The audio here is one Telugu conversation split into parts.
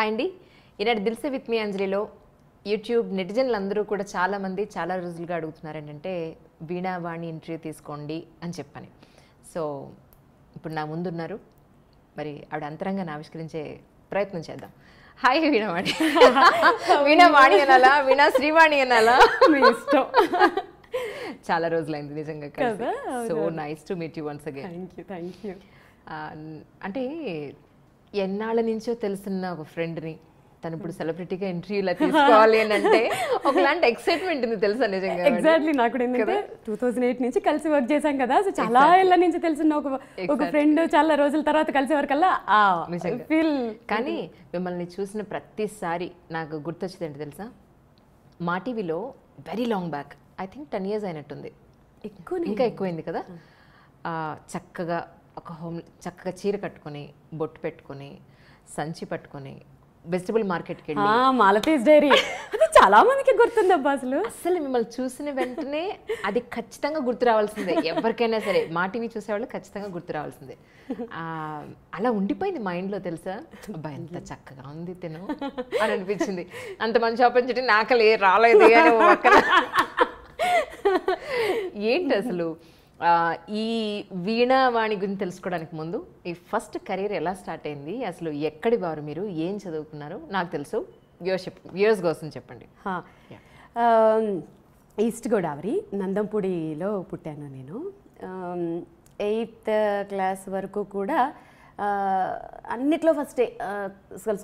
హాయ్ అండి. ఈనాడు దిల్సే విత్ మీ అంజలిలో యూట్యూబ్ నెటిజన్లు అందరూ కూడా చాలామంది చాలా రోజులుగా అడుగుతున్నారు ఏంటంటే వీణావాణి ఇంటర్వ్యూ తీసుకోండి అని చెప్పని. సో ఇప్పుడు నా ముందున్నారు, మరి ఆవిడ అంతరంగాన్ని ఆవిష్కరించే ప్రయత్నం చేద్దాం. హాయ్ వీణావాణి. వీణావాణి అనాలా, వీణా శ్రీవాణి అనాలా, మీ ఇష్టం. చాలా రోజులైంది నిజంగా కలిసి. So nice to meet you once again. Thank you. అంటే ఎన్నాళ్ళ నుంచో తెలుసున్న ఒక ఫ్రెండ్ని తను ఇప్పుడు సెలబ్రిటీగా ఇంటర్వ్యూలా తీసుకోవాలి అని అంటే ఒకలాంటి ఎక్సైట్మెంట్ ఉంది తెలుసా నిజంగా. ఎగ్జాక్ట్లీ. నాకు కూడా ఏంటంటే 2008 నుంచి కలిసి వర్క్ చేశాం కదా, సో చాలా ఏళ్ళ నుంచి తెలిసిన ఒక ఫ్రెండ్ చాలా రోజుల తర్వాత కలిసే వరకల్లా ఫీల్. కానీ మిమ్మల్ని చూసిన ప్రతిసారి నాకు గుర్తొచ్చేది ఏంటి తెలుసా, మా టీవీలో very long back, I think 10 years అయినట్టుంది, ఇంకా ఎక్కువైంది కదా. చక్కగా చక్కగా చీర కట్టుకొని బొట్టు పెట్టుకొని సంచి పట్టుకొని వెజిటబుల్ మార్కెట్కి వెళ్ళి మాలతీస్ డైరీ, అది చాలా మందికి గుర్తుంది అబ్బా. అసలు మిమ్మల్ని చూసిన వెంటనే అది ఖచ్చితంగా గుర్తు రావాల్సిందే, ఎవరికైనా సరే మా టీవీ చూసేవాళ్ళు ఖచ్చితంగా గుర్తు రావాల్సిందే. అలా ఉండిపోయింది మైండ్లో తెలుసా. అబ్బాయి ఎంత చక్కగా ఉంది తిను అని అనిపించింది. అంత మంచి ఆపర్చునిటీ నాకు రాలేదు అని పక్కన. ఏంటి అసలు ఈ వీణావాణి గురించి తెలుసుకోవడానికి ముందు ఈ ఫస్ట్ కెరీర్ ఎలా స్టార్ట్ అయింది, అసలు ఎక్కడి వారు మీరు, ఏం చదువుకున్నారు? నాకు తెలుసు, వ్యూవర్స్ కోసం చెప్పండి. ఈస్ట్ గోదావరి నందంపూడిలో పుట్టాను నేను. 8th class వరకు కూడా అన్నిట్లో ఫస్టే,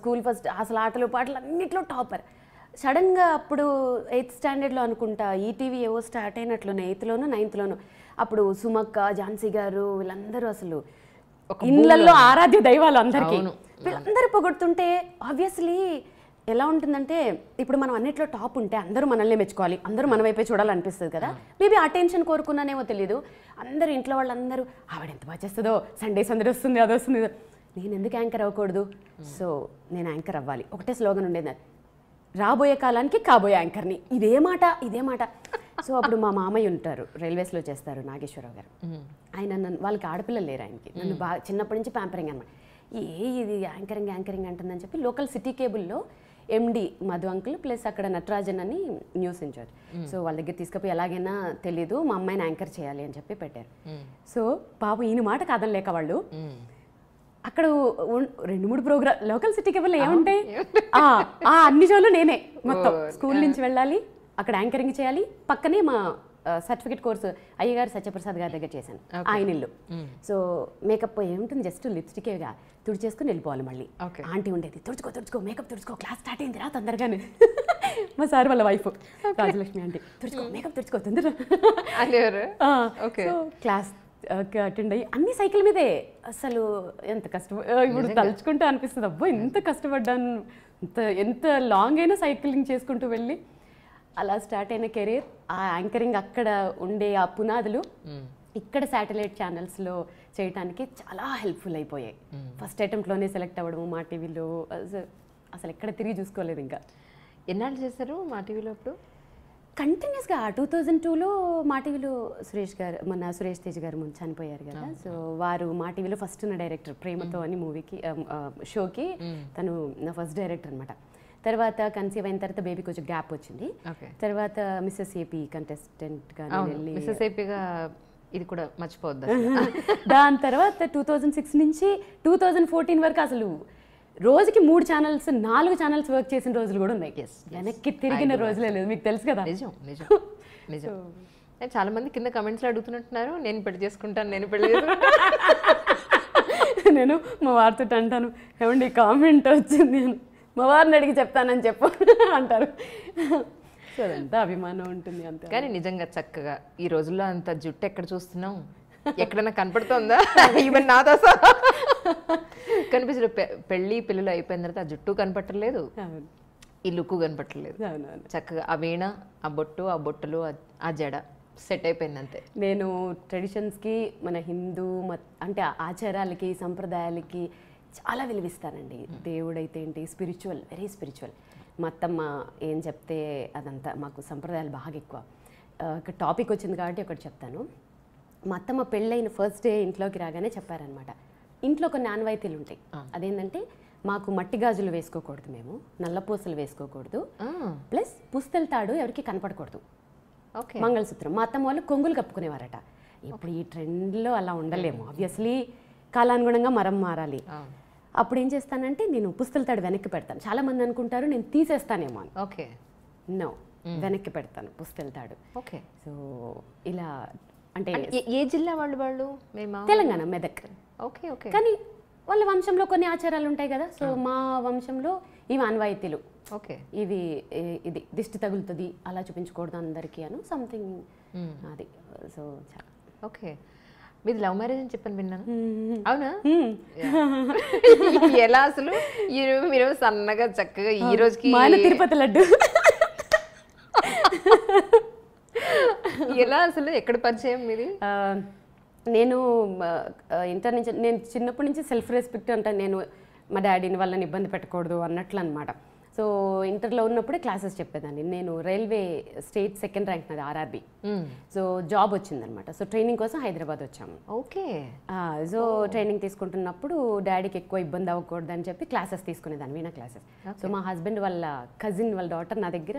స్కూల్ ఫస్ట్, అసలు ఆటలు పాటలు అన్నిట్లో టాపర్. సడన్గా అప్పుడు 8th standardలో అనుకుంటా ఈటీవీ ఏవో స్టార్ట్ అయినట్లునే, 8thలోనూ 9thలోనూ. అప్పుడు సుమక్క, ఝాన్సీ గారు వీళ్ళందరూ అసలు ఇళ్ళల్లో ఆరాధ్య దైవాలు అందరికీ. వీళ్ళందరూ పొగొడుతుంటే ఆబ్వియస్లీ ఎలా ఉంటుందంటే, ఇప్పుడు మనం అన్నిట్లో టాప్ ఉంటే అందరూ మనల్ని మెచ్చుకోవాలి, అందరూ మన వైపే చూడాలనిపిస్తుంది కదా. మేబీ ఆ టెన్షన్ కోరుకున్నానేమో తెలియదు. అందరూ ఇంట్లో వాళ్ళందరూ ఆవిడ ఎంత బాగా చేస్తుందో, సండే వస్తుంది, అది వస్తుంది, నేను ఎందుకు యాంకర్ అవ్వకూడదు, సో నేను యాంకర్ అవ్వాలి, ఒకటే స్లోగన్ ఉండేది, రాబోయే కాలానికి కాబోయే యాంకర్ని, ఇదే మాట. సో అప్పుడు మా మామయ్య ఉంటారు, రైల్వేస్లో చేస్తారు, నాగేశ్వరరావు గారు. ఆయన నన్ను, వాళ్ళకి ఆడపిల్లలు లేరు ఆయనకి, నన్ను బాగా చిన్నప్పటి నుంచి ప్యాంపరింగ్ అనమాట. ఇది యాంకరింగ్ అంటుందని చెప్పి లోకల్ సిటీ కేబుల్లో ఎండి మధు అంకుల్ ప్లస్ అక్కడ నటరాజన్ అని న్యూస్ ఇన్ఛార్జ్, సో వాళ్ళ దగ్గర తీసుకుపోయి ఎలాగైనా తెలీదు మా అమ్మాయిని యాంకర్ చేయాలి అని చెప్పి పెట్టారు. సో పాపం ఈయన మాట కాదనిలేక వాళ్ళు అక్కడ 2-3 ప్రోగ్రామ్ లోకల్ సిటీ కేబుల్లో ఏముంటాయి, అన్ని షోలు నేనే మొత్తం. స్కూల్ నుంచి వెళ్ళాలి, అక్కడ యాంకరింగ్ చేయాలి, పక్కనే మా సర్టిఫికేట్ కోర్సు అయ్యగారు సత్యప్రసాద్ గారి దగ్గర చేశాను, ఆయన ఇల్లు. సో మేకప్ ఏముంటుంది, జస్ట్ లిప్స్టికేగా తుడిచేసుకుని వెళ్ళిపోవాలి. మళ్ళీ ఆంటీ ఉండేది, తుడుచుకో మేకప్ తుడుచుకో, క్లాస్ స్టార్ట్ అయింది రా తొందరగానే. మా సార్ వాళ్ళ వైఫ్ రాజలక్ష్మి ఆంటీ, తుడుచుకో మేకప్ తుడుచుకో తొందర. క్లాస్ అటెండ్ అయ్యి అన్ని సైకిల్ మీదే. అసలు ఎంత ఇప్పుడు తలుచుకుంటూ అనిపిస్తుంది, అబ్బో ఎంత కష్టపడ్డాను, ఎంత లాంగ్ అయినా సైక్లింగ్ చేసుకుంటూ వెళ్ళి అలా స్టార్ట్ అయిన కెరీర్. ఆ యాంకరింగ్ అక్కడ ఉండే ఆ పునాదులు ఇక్కడ శాటిలైట్ ఛానల్స్లో చేయడానికి చాలా హెల్ప్ఫుల్ అయిపోయాయి. ఫస్ట్ అటెంప్ట్లోనే సెలెక్ట్ అవ్వడము మా టీవీలో, అసలు ఎక్కడ తిరిగి చూసుకోలేదు. ఇంకా ఎన్నాళ్ళు చేశారు మా టీవీలో? అప్పుడు కంటిన్యూస్గా 2002లో మా టీవీలో సురేష్ తేజ్ గారు ముందు చనిపోయారు కదా, సో వారు మా టీవీలో ఫస్ట్ ఉన్న డైరెక్టర్, ప్రేమతో అని మూవీకి షోకి తను నా ఫస్ట్ డైరెక్టర్ అనమాట. తర్వాత కన్సీవ్ అయిన తర్వాత బేబీ కొంచెం గ్యాప్ వచ్చింది. తర్వాత మిస్సెస్ ఏపీ కంటెస్టెంట్గా వెళ్ళి, మిస్సెస్ ఏపీగా ఇది కూడా మర్చిపోవద్దు. దాని తర్వాత 2006 నుంచి 2014 వరకు అసలు రోజుకి 3 ఛానల్స్ 4 ఛానల్స్ వర్క్ చేసిన రోజులు కూడా ఉన్నాయి. వెనక్కి తిరిగిన రోజులే లేదు, మీకు తెలుసు కదా. నిజం. చాలా మంది కింద కమెంట్స్లో అడుగుతున్నట్టున్నారు, నేను పెళ్లి చేసుకుంటాను. నేను మా వారితో అంటాను, ఏమండి కామెంట్ వచ్చింది, మా వారిని అడిగి చెప్తానని చెప్పు అంటారు. సో అదంతా అభిమానం ఉంటుంది అంతే. కానీ నిజంగా చక్కగా ఈ రోజుల్లో అంత జుట్టు ఎక్కడ చూస్తున్నాం, ఎక్కడైనా కనపడుతుందా? ఈవెన్ నాతో కనిపించదు. పెళ్ళి పిల్లలు అయిపోయిన తర్వాత ఆ జుట్టు కనపట్టలేదు, ఈ లుక్ కనపట్టలేదు. చక్కగా ఆ వీణ, ఆ బొట్టు, ఆ బొట్టలు, ఆ జడ సెట్ అయిపోయింది అంతే. నేను ట్రెడిషన్స్కి, మన హిందూ అంటే ఆచారాలకి, సంప్రదాయాలకి చాలా విలువిస్తానండి. దేవుడైతే ఏంటి, స్పిరిచువల్, వెరీ స్పిరిచువల్. మా అత్తమ్మ ఏం చెప్తే అదంతా, మాకు సంప్రదాయాలు బాగా ఎక్కువ. ఒక టాపిక్ వచ్చింది కాబట్టి ఒకటి చెప్తాను. మా అత్తమ్మ పెళ్ళైన ఫస్ట్ డే ఇంట్లోకి రాగానే చెప్పారనమాట, ఇంట్లో కొన్ని ఆనవాయితీలు ఉంటాయి. అదేంటంటే మాకు మట్టి గాజులు వేసుకోకూడదు, మేము నల్లపూసలు వేసుకోకూడదు, ప్లస్ పుస్తల తాడు ఎవరికి కనపడకూడదు, ఓకే. మంగళసూత్రం. మా అత్తమ్మ వాళ్ళు కొంగులు కప్పుకునేవారట. ఇప్పుడు ఈ ట్రెండ్లో అలా ఉండలేము, ఆబ్వియస్లీ కాలానుగుణంగా మరం మారాలి. అప్పుడు ఏం చేస్తానంటే నేను పుస్తల తాడు వెనక్కి పెడతాను. చాలా మంది అనుకుంటారు నేను తీసేస్తానేమో అని. ఓకే. నో, వెనక్కి పెడతాను పుస్తల తాడు. ఓకే. సో ఇలా అంటే ఏ జిల్లా వాళ్ళు? మేము తెలంగాణ, మెదక్. ఓకే. ఓకే. కానీ వాళ్ళ వంశంలో కొన్ని ఆచారాలు ఉంటాయి కదా. సో మా వంశంలో ఇవి ఆన్వాయితీలు. ఓకే. ఇవి ఇది దిష్టి తగులుతుంది అలా చూపించకూడదు అందరికీ అను సంథింగ్ అది. So okay. మీది లవ్ మ్యారేజ్ అని చెప్పని విన్నాను, అవునా? ఎలా అసలు మీరు సన్నగా చక్కగా ఈ రోజుకి తిరుపతి లడ్డు ఎలా అసలు ఎక్కడ పరిచయం మీది? నేను ఇంటర్ నుంచి, నేను చిన్నప్పటి నుంచి సెల్ఫ్ రెస్పెక్ట్ అంటే నేను మా డాడీని వాళ్ళని ఇబ్బంది పెట్టకూడదు అన్నట్లు అనమాట. సో ఇంటర్లో ఉన్నప్పుడే క్లాసెస్ చెప్పేదాన్ని. నేను రైల్వే స్టేట్ సెకండ్ ర్యాంక్ నాది, ఆర్ఆర్బి. సో జాబ్ వచ్చిందనమాట. సో ట్రైనింగ్ కోసం హైదరాబాద్ వచ్చాము. ఓకే. సో ట్రైనింగ్ తీసుకుంటున్నప్పుడు డాడీకి ఎక్కువ ఇబ్బంది అవ్వకూడదు అని చెప్పి క్లాసెస్ తీసుకునేదాన్ని, వీణా క్లాసెస్. సో మా హస్బెండ్ వాళ్ళ కజిన్ వాళ్ళ డాటర్ నా దగ్గర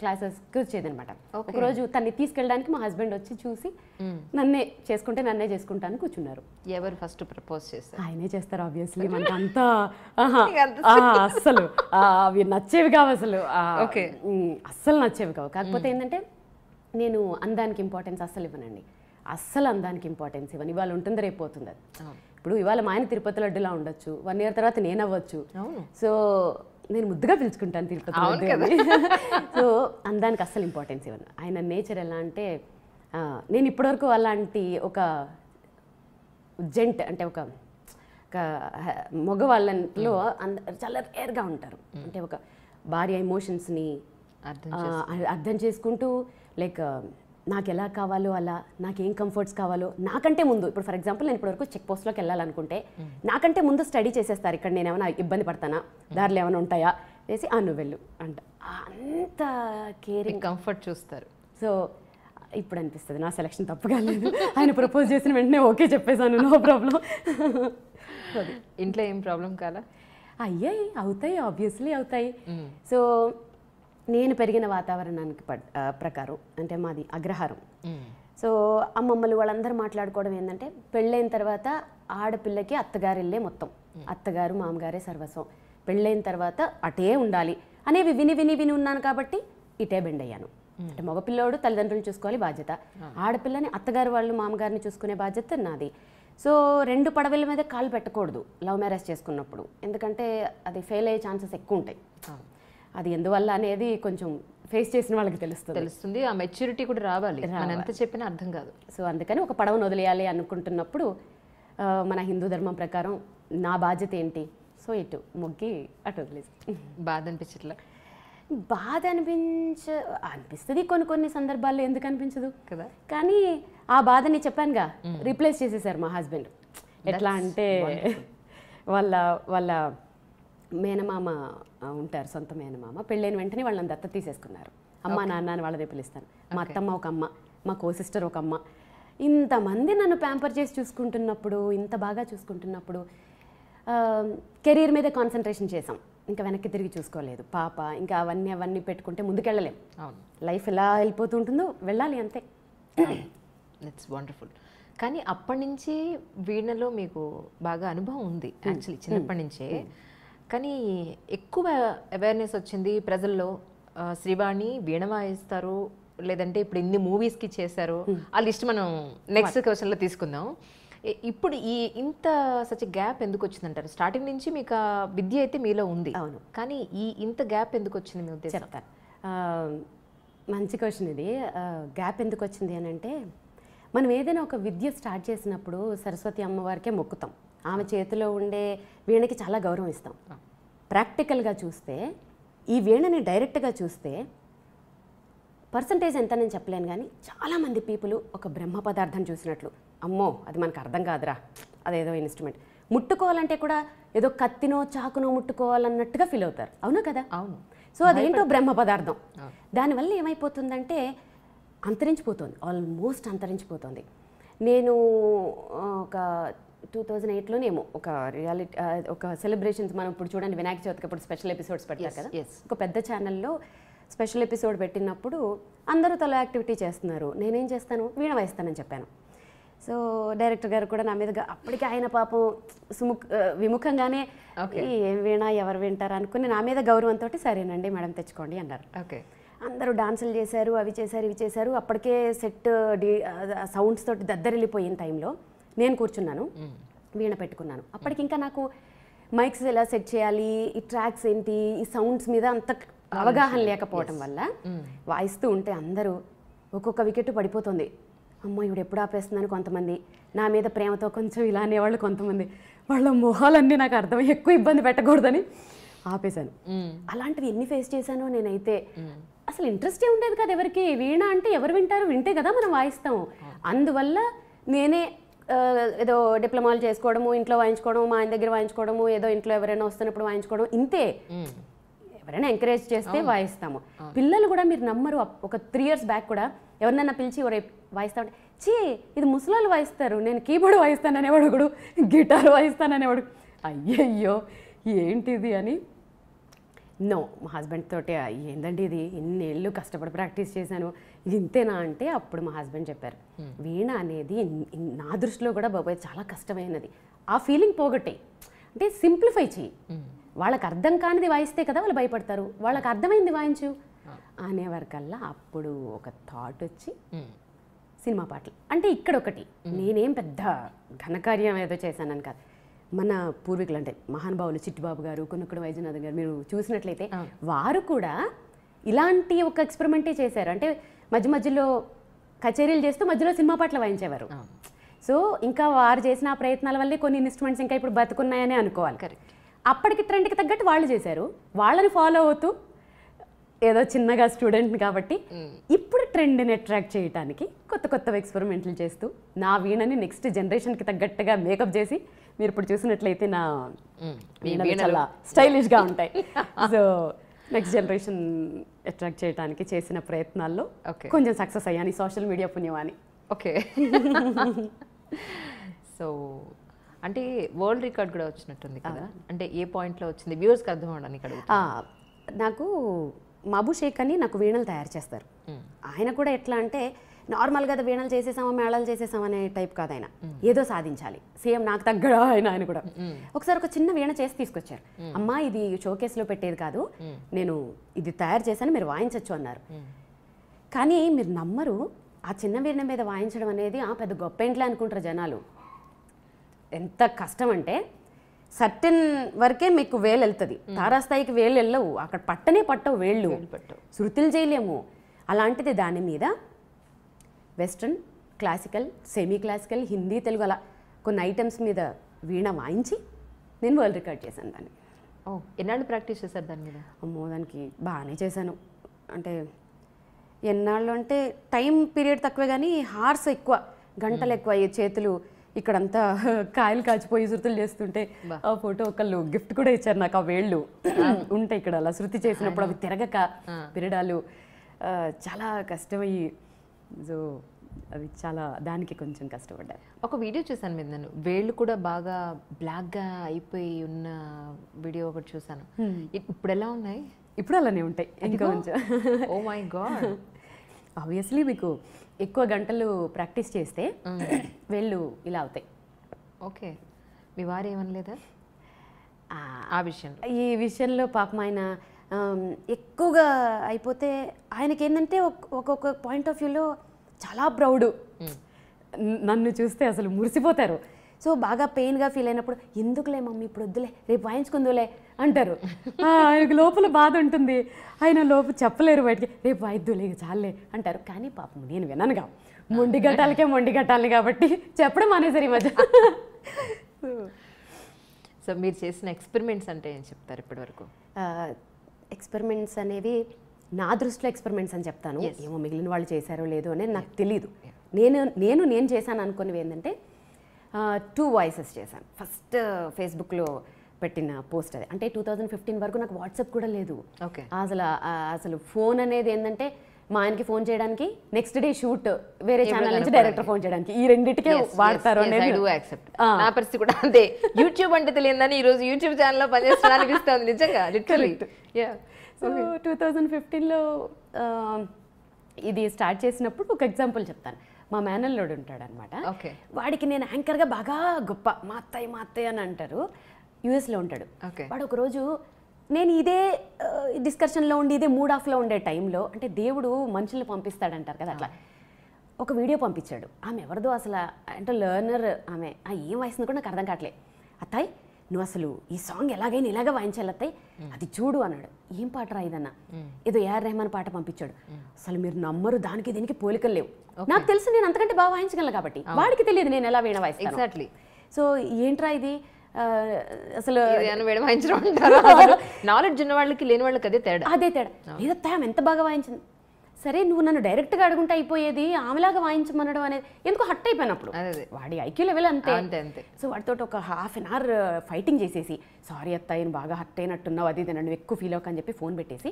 క్లాసెస్కి వచ్చేదనమాట. ఒకరోజు తన్ని తీసుకెళ్ళడానికి మా హస్బెండ్ వచ్చి చూసి నన్నే చేసుకుంటాను కూర్చున్నారు. ఎవరు ఫస్ట్ ప్రపోజ్ చేస్తారు? ఆయనే చేస్తారు ఆబ్వియస్లీ. మనకు అంతా అస్సలు అవి నచ్చేవి కావు అసలు, అస్సలు నచ్చేవి కావు. కాకపోతే ఏంటంటే నేను అందానికి ఇంపార్టెన్స్ అస్సలు ఇవ్వనండి, అస్సలు అందానికి ఇంపార్టెన్స్ ఇవ్వను. ఇవాళ ఉంటుంది రేపు పోతుంది అది. ఇప్పుడు ఇవాళ మా ఆయన తిరుపతి లడ్డులా ఉండొచ్చు, 1 year తర్వాత నేను అవ్వచ్చు. సో నేను ముద్దుగా పిలుచుకుంటాను తిరుపతి లడ్డు. సో అందానికి అస్సలు ఇంపార్టెన్స్ ఇవ్వను. ఆయన నేచర్ ఎలా అంటే నేను ఇప్పటివరకు అలాంటి ఒక జెంట్ అంటే ఒక మగవాళ్ళలో చాలా రేర్గా ఉంటారు. అంటే ఒక భార్య ఎమోషన్స్ని అర్థం చేసుకుంటూ లైక్ నాకు ఎలా కావాలో అలా, నాకేం కంఫర్ట్స్ కావాలో నాకంటే ముందు. ఇప్పుడు ఫర్ ఎగ్జాంపుల్ నేను ఇప్పటివరకు చెక్ పోస్ట్లోకి వెళ్ళాలనుకుంటే నాకంటే ముందు స్టడీ చేసేస్తారు. ఇక్కడ నేను ఏమైనా ఇబ్బంది పడతానా, దారిలో ఏమైనా ఉంటాయా వేసి నువ్వు వెళ్ళు అంట. అంత కేరింగ్, కంఫర్ట్ చూస్తారు. సో ఇప్పుడు అనిపిస్తుంది నా సెలక్షన్ తప్పుగా లేదు. ఆయన ప్రపోజ్ చేసిన వెంటనే ఓకే చెప్పేశాను, నో ప్రాబ్లం. ఇంట్లో ఏం ప్రాబ్లం కాదా? అయ్యాయి, అవుతాయి, ఆబ్వియస్లీ అవుతాయి. సో నేను పెరిగిన వాతావరణానికి ప్రకారం అంటే మాది అగ్రహారం. సో అమ్మమ్మలు వాళ్ళందరూ మాట్లాడుకోవడం ఏంటంటే పెళ్ళైన తర్వాత ఆడపిల్లకి అత్తగారిల్లే మొత్తం, అత్తగారు మామగారే సర్వస్వం, పెళ్ళైన తర్వాత అటే ఉండాలి అనేవి విని విని విని ఉన్నాను కాబట్టి ఇటే బెండ్ అయ్యాను. అంటే మగపిల్లోడు తల్లిదండ్రులు చూసుకోవాలి బాధ్యత, ఆడపిల్లని అత్తగారు వాళ్ళు మామగారిని చూసుకునే బాధ్యత నాది. సో 2 పడవల మీద కాలు పెట్టకూడదు లవ్ మ్యారేజ్ చేసుకున్నప్పుడు, ఎందుకంటే అది ఫెయిల్ అయ్యే ఛాన్సెస్ ఎక్కువ ఉంటాయి. అది ఎందువల్ల అనేది కొంచెం ఫేస్ చేసిన వాళ్ళకి తెలుస్తుంది. ఆ మెచ్యూరిటీ కూడా రావాలి, ఎంత చెప్పినా అర్థం కాదు. సో అందుకని ఒక పడవను వదిలేయాలి అనుకుంటున్నప్పుడు మన హిందూ ధర్మం ప్రకారం నా బాధ్యత ఏంటి, సో ఇటు మొగ్గి అటు వదిలేసి. బాధ అనిపించట్లా? బాధ అనిపిస్తుంది కొన్ని సందర్భాల్లో, ఎందుకు అనిపించదు కదా. కానీ ఆ బాధని చెప్పానుగా రీప్లేస్ చేసేసారు మా హస్బెండ్. ఎట్లా అంటే వాళ్ళ మేనమామ ఉంటారు, సొంత మేనమామ, పెళ్ళైన వెంటనే వాళ్ళని దత్త తీసేసుకున్నారు. అమ్మ నాన్న అని వాళ్ళనే పిలుస్తాను. మా అత్తమ్మ ఒక అమ్మ, మా కో సిస్టర్ ఒక అమ్మ. ఇంతమంది నన్ను ప్యాంపర్ చేసి చూసుకుంటున్నప్పుడు, ఇంత బాగా చూసుకుంటున్నప్పుడు కెరీర్ మీద కాన్సన్ట్రేషన్ చేసాం. ఇంకా వెనక్కి తిరిగి చూసుకోలేదు. పాప ఇంకా అవన్నీ పెట్టుకుంటే ముందుకెళ్ళలేం. లైఫ్ ఎలా వెళ్ళిపోతూ ఉంటుందో వెళ్ళాలి అంతే. It's wonderful. కానీ అప్పటి నుంచి వీణలో మీకు బాగా అనుభవం ఉంది యాక్చువల్లీ, చిన్నప్పటి నుంచే. కానీ ఎక్కువ అవేర్నెస్ వచ్చింది ప్రజల్లో, శ్రీవాణి వీణ వాయిస్తారు, లేదంటే ఇప్పుడు ఇన్ని మూవీస్కి చేశారు, ఆ లిస్ట్ మనం నెక్స్ట్ క్వశ్చన్లో తీసుకుందాం. ఇప్పుడు ఇంత సచ్ గ్యాప్ ఎందుకు వచ్చిందంటారు? స్టార్టింగ్ నుంచి మీకు ఆ విద్య అయితే మీలో ఉంది, అవును, కానీ ఇంత గ్యాప్ ఎందుకు వచ్చింది మీ ఉద్దేశం? చెప్తాను. మంచి క్వశ్చన్ ఇది. గ్యాప్ ఎందుకు వచ్చింది అని అంటే, మనం ఏదైనా ఒక విద్య స్టార్ట్ చేసినప్పుడు సరస్వతి అమ్మవారికే మొక్కుతాం, ఆమె చేతిలో ఉండే వీణకి చాలా గౌరవం ఇస్తాం. ప్రాక్టికల్గా చూస్తే ఈ వీణని డైరెక్ట్గా చూస్తే పర్సంటేజ్ ఎంత నేను చెప్పలేను, కానీ చాలామంది పీపుల్ ఒక బ్రహ్మ పదార్థం చూసినట్లు, అమ్మో అది మనకు అర్థం కాదురా, అదేదో ఇన్స్ట్రుమెంట్, ముట్టుకోవాలంటే కూడా ఏదో కత్తినో చాకునో ముట్టుకోవాలన్నట్టుగా ఫీల్ అవుతారు. అవునా కదా? అవును. సో అదేంటో బ్రహ్మ పదార్థం. దానివల్ల ఏమైపోతుందంటే అంతరించిపోతుంది, ఆల్మోస్ట్ అంతరించిపోతుంది. నేను ఒక 2008లోనేమో ఒక రియాలిటీ ఒక సెలబ్రేషన్స్ మనం ఇప్పుడు చూడండి వినాయక చవితికి అప్పుడు స్పెషల్ ఎపిసోడ్స్ పెడతారు కదా, ఒక పెద్ద ఛానల్లో స్పెషల్ ఎపిసోడ్ పెట్టినప్పుడు అందరూ తల యాక్టివిటీ చేస్తున్నారు, నేనేం చేస్తాను వీణ వాయిస్తానని చెప్పాను. సో డైరెక్టర్ గారు కూడా నా మీదగా అప్పటికి ఆయన పాపం విముఖంగానే ఏం వీణ ఎవరు వింటారు అనుకుని నా మీద గౌరవంతో సరేనండి మేడం తెచ్చుకోండి అన్నారు. ఓకే, అందరూ డాన్సులు చేశారు, అవి చేశారు ఇవి చేశారు. అప్పటికే సెట్ సౌండ్స్ తోటి దద్దరిల్లిపోయిన టైంలో నేను కూర్చున్నాను, వీణ పెట్టుకున్నాను. అప్పటికి ఇంకా నాకు మైక్స్ ఎలా సెట్ చేయాలి, ఈ ట్రాక్స్ ఏంటి, ఈ సౌండ్స్ మీద అంత అవగాహన లేకపోవటం వల్ల వాయిస్తూ ఉంటే అందరూ ఒక్కొక్క వికెట్ పడిపోతుంది. అమ్మ ఇవిడు ఎప్పుడు ఆపేస్తుందని కొంతమంది, నా మీద ప్రేమతో కొంచెం ఇలా అనేవాళ్ళు కొంతమంది, వాళ్ళ మొహాలన్నీ నాకు అర్థమై ఎక్కువ ఇబ్బంది పెట్టకూడదని ఆపేశాను. అలాంటివి ఎన్ని ఫేస్ చేశానో నేనైతే. అసలు ఇంట్రెస్టే ఉండేది కదా ఎవరికి, వీణ అంటే ఎవరు వింటారు, వింటే కదా మనం వాయిస్తాము. అందువల్ల నేనే ఏదో డిప్లొమాలు చేసుకోవడము, ఇంట్లో వాయించుకోవడం, మా ఆయన దగ్గర వాయించుకోవడము, ఏదో ఇంట్లో ఎవరైనా వస్తున్నప్పుడు వాయించుకోవడం, ఇంతే. ఎవరైనా ఎంకరేజ్ చేస్తే వాయిస్తాము. పిల్లలు కూడా మీరు నమ్మరు, ఒక 3 years బ్యాక్ కూడా ఎవరినైనా పిలిచి వాయిస్తా ఉంటే చీ ఇది ముసలాళ్ళు వాయిస్తారు, నేను కీబోర్డ్ వాయిస్తాననేవాడు, ఒకడు గిటార్ వాయిస్తాననేవాడు. అయ్యయ్యో ఏంటిది అని. నో, మా హస్బెండ్ తోటి ఏందండి ఇది, ఇన్నేళ్ళు కష్టపడి ప్రాక్టీస్ చేశాను, ఇది ఇంతేనా అంటే అప్పుడు మా హస్బెండ్ చెప్పారు, వీణ అనేది నా దృష్టిలో కూడా బాబాయ్ చాలా కష్టమైనది, ఆ ఫీలింగ్ పోగొట్టే, అంటే సింప్లిఫై చెయ్యి. వాళ్ళకి అర్థం కానిది వాయిస్తే కదా వాళ్ళు భయపడతారు, వాళ్ళకి అర్థమైంది వాయించు అనేవారికల్లా అప్పుడు ఒక థాట్ వచ్చి సినిమా పాటలు. అంటే ఇక్కడ ఒకటి, నేనేం పెద్ద ఘనకార్యం ఏదో చేశానని కాదు, మన పూర్వీకులు అంటే మహానుభావులు చిట్టిబాబు గారు, కొనుక్కుడు వైద్యనాథ్ గారు మీరు చూసినట్లయితే వారు కూడా ఇలాంటి ఒక ఎక్స్పెరిమెంటే చేశారు. అంటే మధ్య మధ్యలో కచేరీలు చేస్తూ మధ్యలో సినిమా పాటలు వాయించేవారు. సో ఇంకా వారు చేసిన ఆ ప్రయత్నాల వల్లే కొన్ని ఇన్స్ట్రుమెంట్స్ ఇంకా ఇప్పుడు బతుకున్నాయని అనుకోవాలి. అప్పటికి ట్రెండ్కి తగ్గట్టు వాళ్ళు చేశారు, వాళ్ళని ఫాలో అవుతూ ఏదో చిన్నగా స్టూడెంట్ని కాబట్టి ఇప్పుడు ట్రెండ్ని అట్రాక్ట్ చేయడానికి కొత్త కొత్త ఎక్స్పెరిమెంట్లు చేస్తూ నా వీణని నెక్స్ట్ జనరేషన్కి తగ్గట్టుగా మేకప్ చేసి మీరు ఇప్పుడు చూసినట్లయితే నా వీణలు చాలా స్టైలిష్గా ఉంటాయి. సో నెక్స్ట్ జనరేషన్ అట్రాక్ట్ చేయడానికి చేసిన ప్రయత్నాల్లో కొంచెం సక్సెస్ అయ్యాను, సోషల్ మీడియా పుణ్యమాని. ఓకే, సో అంటే వరల్డ్ రికార్డ్ కూడా వచ్చినట్టుంది కదా, అంటే ఏ పాయింట్లో వచ్చింది వ్యూవర్స్కి అర్థం అవడానికి అడుగుతా. నాకు మాబు షేక్ అని నాకు వీణలు తయారు చేస్తారు. ఆయన కూడా ఎట్లా అంటే నార్మల్గా వీణలు చేసేసామా మేళాలు చేసేసామా అనే టైప్ కాదు, ఆయన ఏదో సాధించాలి, సేమ్ నాకు తగ్గడా ఆయన కూడా. ఒకసారి ఒక చిన్న వీణ చేసి తీసుకొచ్చారు, అమ్మా ఇది షోకేస్లో పెట్టేది కాదు, నేను ఇది తయారు చేశాను మీరు వాయించవచ్చు అన్నారు. కానీ మీరు నమ్మరు, ఆ చిన్న వీణ మీద వాయించడం అనేది పెద్ద గొప్ప ఇంట్లో అనుకుంటారు జనాలు. ఎంత కష్టం అంటే సర్టెన్ వరకే మీకు వేలు వెళ్తుంది, తారాస్థాయికి వేలు వెళ్ళవు, అక్కడ పట్టవు వేళ్ళు, శృతులు చేయలేము. అలాంటిది దాని మీద western, classical, semi classical, Hindi, Telugu అలా కొన్ని ఐటమ్స్ మీద వీణ వాయించి నేను వరల్డ్ రికార్డ్ చేశాను దాన్ని. ఎన్నాళ్ళు ప్రాక్టీస్ చేశారు దాని మీద? అమ్మో దానికి బాగానే చేశాను. అంటే ఎన్నాళ్ళు అంటే టైం పీరియడ్ తక్కువే కానీ హార్స్ ఎక్కువ, గంటలు ఎక్కువ. చేతులు ఇక్కడంతా కాయలు కాచిపోయి శృతులు చేస్తుంటే ఆ ఫోటో ఒకళ్ళు గిఫ్ట్ కూడా ఇచ్చారు నాకు, ఆ వేళ్ళు ఉంటాయి ఇక్కడ అలా శృతి చేసినప్పుడు అవి తిరగక పిరడాలు చాలా కష్టమయ్యి. సో అవి చాలా దానికి కొంచెం కష్టపడ్డారు. ఒక వీడియో చూసాను మీద, నేను వేళ్ళు కూడా బాగా బ్లాక్గా అయిపోయి ఉన్న వీడియో ఒకటి చూసాను. ఇప్పుడు ఎలా ఉన్నాయి? ఇప్పుడు అలానే ఉంటాయి ఇంకా కొంచెం. Oh my God. ఆబ్వియస్లీ మీకు ఎక్కువ గంటలు ప్రాక్టీస్ చేస్తే వేళ్ళు ఇలా అవుతాయి. ఓకే, మీ వారు ఏమనలేదా ఆ విషయంలో? ఈ విషయంలో పాపం ఆయన ఎక్కువగా అయిపోతే ఆయనకి ఏంటంటే ఒక్కొక్క పాయింట్ ఆఫ్ వ్యూలో చాలా ప్రౌడ్, నన్ను చూస్తే అసలు మురిసిపోతారు. సో బాగా పెయిన్గా ఫీల్ అయినప్పుడు ఎందుకులే మమ్మీ ఇప్పుడు వద్దులే రేపు వాయించుకుందులే అంటారు. ఆయనకు లోపల బాధ ఉంటుంది, ఆయన లోపల చెప్పలేరు బయటికి, రేపు వాయిద్దులే చాలే అంటారు. కానీ పాపం నేను విననుగా, మొండి గట్టాలి కాబట్టి చెప్పడం మానేసారు ఈ మధ్య. సో మీరు చేసిన ఎక్స్పెరిమెంట్స్ అంటే ఏం చెప్తారు ఇప్పటివరకు? ఎక్స్పెరిమెంట్స్ అనేవి నా దృష్టిలో ఎక్స్పెరిమెంట్స్ అని చెప్తాను, ఏమో మిగిలిన వాళ్ళు చేశారో లేదో అనేది నాకు తెలీదు. నేను చేశాను అనుకునేవి ఏంటంటే 2 వాయిసెస్ చేశాను. ఫస్ట్ ఫేస్బుక్లో పెట్టిన పోస్ట్ అది, అంటే 2015 వరకు నాకు వాట్సాప్ కూడా లేదు. ఓకే, అసలు ఫోన్ అనేది ఏంటంటే మా ఆయనకి ఫోన్ చేయడానికి, నెక్స్ట్ డే షూట్ వేరే ఛానల్ నుంచి డైరెక్టర్ ఫోన్ చేయడానికి, ఈ రెండింటికే వాడతారు. నా పరిస్థితి కూడా అంతే. యూట్యూబ్ అంటే తెలియదని ఈ రోజు యూట్యూబ్ ఛానల్లో పనిచేస్తున్నా అనిపిస్తుంది నిజంగా, లిటరల్లీ. సో 2015లో ఇది స్టార్ట్ చేసినప్పుడు ఒక ఎగ్జాంపుల్ చెప్తాను. మా మేనల్లోడు ఉంటాడు అనమాట. వాడికి నేను యాంకర్గా బాగా గొప్ప, మా అత్తయ్య అని అంటారు. యూఎస్లో ఉంటాడు. వాడు ఒకరోజు నేను ఇదే డిస్కషన్లో ఉండి ఇదే మూడ్ ఆఫ్లో ఉండే టైంలో, అంటే దేవుడు మనుషుల్ని పంపిస్తాడంటారు కదా, అట్లా ఒక వీడియో పంపించాడు. ఆమె ఎవరిదో అసలు, అంటే లర్నర్ ఆమె, ఏం వాయిస్తుందో కూడా నాకు అర్థం కావట్లే. అత్తాయ్ నువ్వు అసలు ఈ సాంగ్ ఎలాగైనా ఇలాగ వాయించాలి అత్తాయ్, అది చూడు అన్నాడు. ఏం పాట రా ఇదన్నా, ఏదో ఏఆర్ రెహమాన్ పాట పంపించాడు. అసలు మీరు నమ్మరు, దానికి దీనికి పోలికలు లేవు. నాకు తెలుసు నేను అంతకంటే బాగా వాయించగలను కాబట్టి, వాడికి తెలియదు నేను ఎలా వీణ వాయిస్తాను. ఎగ్జాక్ట్లీ. సో ఏంట్రా ఇది అసలు నాలెడ్జ్ ఉన్న వాళ్ళకి లేని వాళ్ళకి అదే తేడా. లేదత్తా ఆమె ఎంత బాగా వాయించింది. సరే నువ్వు నన్ను డైరెక్ట్గా అడుగుంటే అయిపోయేది, ఆమెలాగా వాయించమనడం అనేది ఎందుకు హట్ అయిపోయినప్పుడు. వాడి ఐక్యూ లెవెల్ అంతే. సో వాడితో ఒక హాఫ్ అన్ అవర్ ఫైటింగ్ చేసేసి, సారీ అత్త ఆయన బాగా హట్ అయినట్టున్నావు, అది నువ్వు ఎక్కువ ఫీల్ అవ్వకని చెప్పి ఫోన్ పెట్టేసి,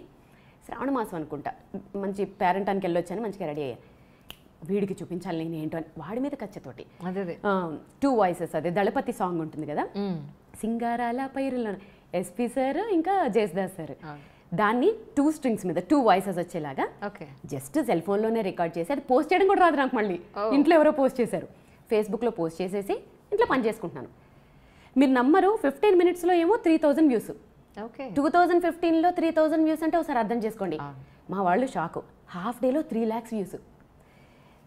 శ్రావణ మాసం అనుకుంటా మంచి పేరెంటానికి వెళ్ళొచ్చాను, మంచిగా రెడీ అయ్యా. వీడికి చూపించాలి నేను ఏంటో అని వాడి మీద కచ్చతోటి 2 వాయిసెస్, అదే దళపతి సాంగ్ ఉంటుంది కదా, సింగారాల పైరులో ఎస్పీ సార్ ఇంకా జేస్దాస్ సార్, దాన్ని 2 strings మీద 2 వాయిసెస్ వచ్చేలాగా జస్ట్ సెల్ ఫోన్లోనే రికార్డ్ చేసి, అది పోస్ట్ చేయడం కూడా రాదు నాకు. మళ్ళీ ఇంట్లో ఎవరో పోస్ట్ చేశారు, ఫేస్బుక్లో పోస్ట్ చేసేసి ఇంట్లో పని చేసుకుంటున్నాను. మీరు నమ్మరు, 15 minutesలో ఏమో 3000 వ్యూస్. 2015లో 3000 వ్యూస్ అంటే ఒకసారి అర్థం చేసుకోండి. మా వాళ్ళు షాకు, హాఫ్ డేలో 3 lakhs వ్యూస్.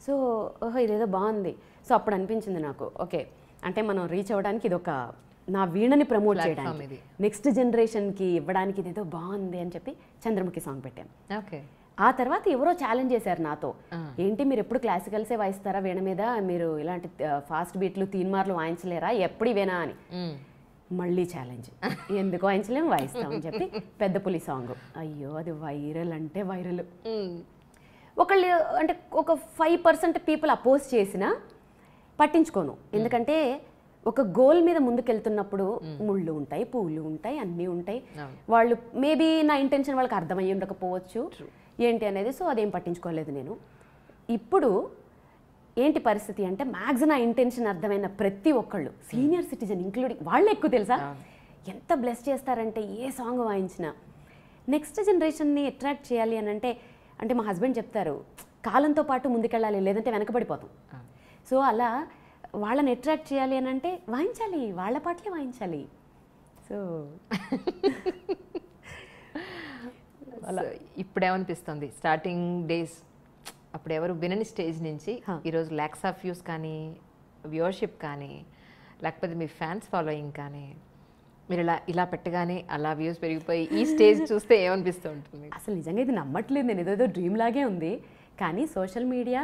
సో ఓహో ఇదేదో బాగుంది. సో అప్పుడు అనిపించింది నాకు, ఓకే అంటే మనం రీచ్ అవ్వడానికి ఇది ఒక, నా వీణని ప్రమోట్ చేయడానికి, నెక్స్ట్ జనరేషన్కి ఇవ్వడానికి ఇదేదో బాగుంది అని చెప్పి చంద్రముఖి సాంగ్ పెట్టాను. ఆ తర్వాత ఎవరో ఛాలెంజ్ చేశారు నాతో, ఏంటి మీరు ఎప్పుడు క్లాసికల్సే వాయిస్తారా వీణ మీద, మీరు ఇలాంటి ఫాస్ట్ బీట్లు తీన్మార్లు వాయించలేరా, ఎప్పుడు ఇవేనా అని. మళ్ళీ ఛాలెంజ్, ఎందుకు వాయించలేము, వాయిస్తామని చెప్పి పెద్ద పులి సాంగ్. అయ్యో అది వైరల్ అంటే వైరల్. ఒకళ్ళు అంటే ఒక 5% పీపుల్ అపోజ్ చేసినా పట్టించుకోను, ఎందుకంటే ఒక గోల్ మీద ముందుకెళ్తున్నప్పుడు ముళ్ళు ఉంటాయి, పూలు ఉంటాయి, అన్నీ ఉంటాయి. వాళ్ళు మేబీ నా ఇంటెన్షన్ వాళ్ళకి అర్థమయ్యి ఉండకపోవచ్చు ఏంటి అనేది, సో అదేం పట్టించుకోలేదు నేను. ఇప్పుడు ఏంటి పరిస్థితి అంటే, మ్యాక్స్ నా ఇంటెన్షన్ అర్థమైన ప్రతి ఒక్కళ్ళు, సీనియర్ సిటిజన్ ఇంక్లూడింగ్ వాళ్ళు ఎక్కువ తెలుసా, ఎంత బ్లెస్ చేస్తారంటే ఏ సాంగ్ వాయించినా. నెక్స్ట్ జనరేషన్ని అట్రాక్ట్ చేయాలి అని అంటే మా హస్బెండ్ చెప్తారు, కాలంతో పాటు ముందుకెళ్ళాలి, లేదంటే వెనకబడిపోతాం. సో అలా వాళ్ళని అట్రాక్ట్ చేయాలి అని అంటే వాయించాలి, వాళ్ళ పాటలే వాయించాలి. సో అలా ఇప్పుడేమనిపిస్తుంది, స్టార్టింగ్ డేస్ అప్పుడు ఎవరు వినని స్టేజ్ నుంచి ఈరోజు lakhs of views కానీ, వ్యూవర్షిప్ కానీ, లేకపోతే మీ ఫ్యాన్స్ ఫాలోయింగ్ కానీ, మీరు ఇలా పెట్టగానే అలా వ్యూస్ పెరిగిపోయి ఈ స్టేజ్ చూస్తే ఏమనిపిస్తూ ఉంటుంది? అసలు నిజంగా ఇది నమ్మట్లేదు నేను, ఏదో డ్రీమ్ లాగే ఉంది. కానీ సోషల్ మీడియా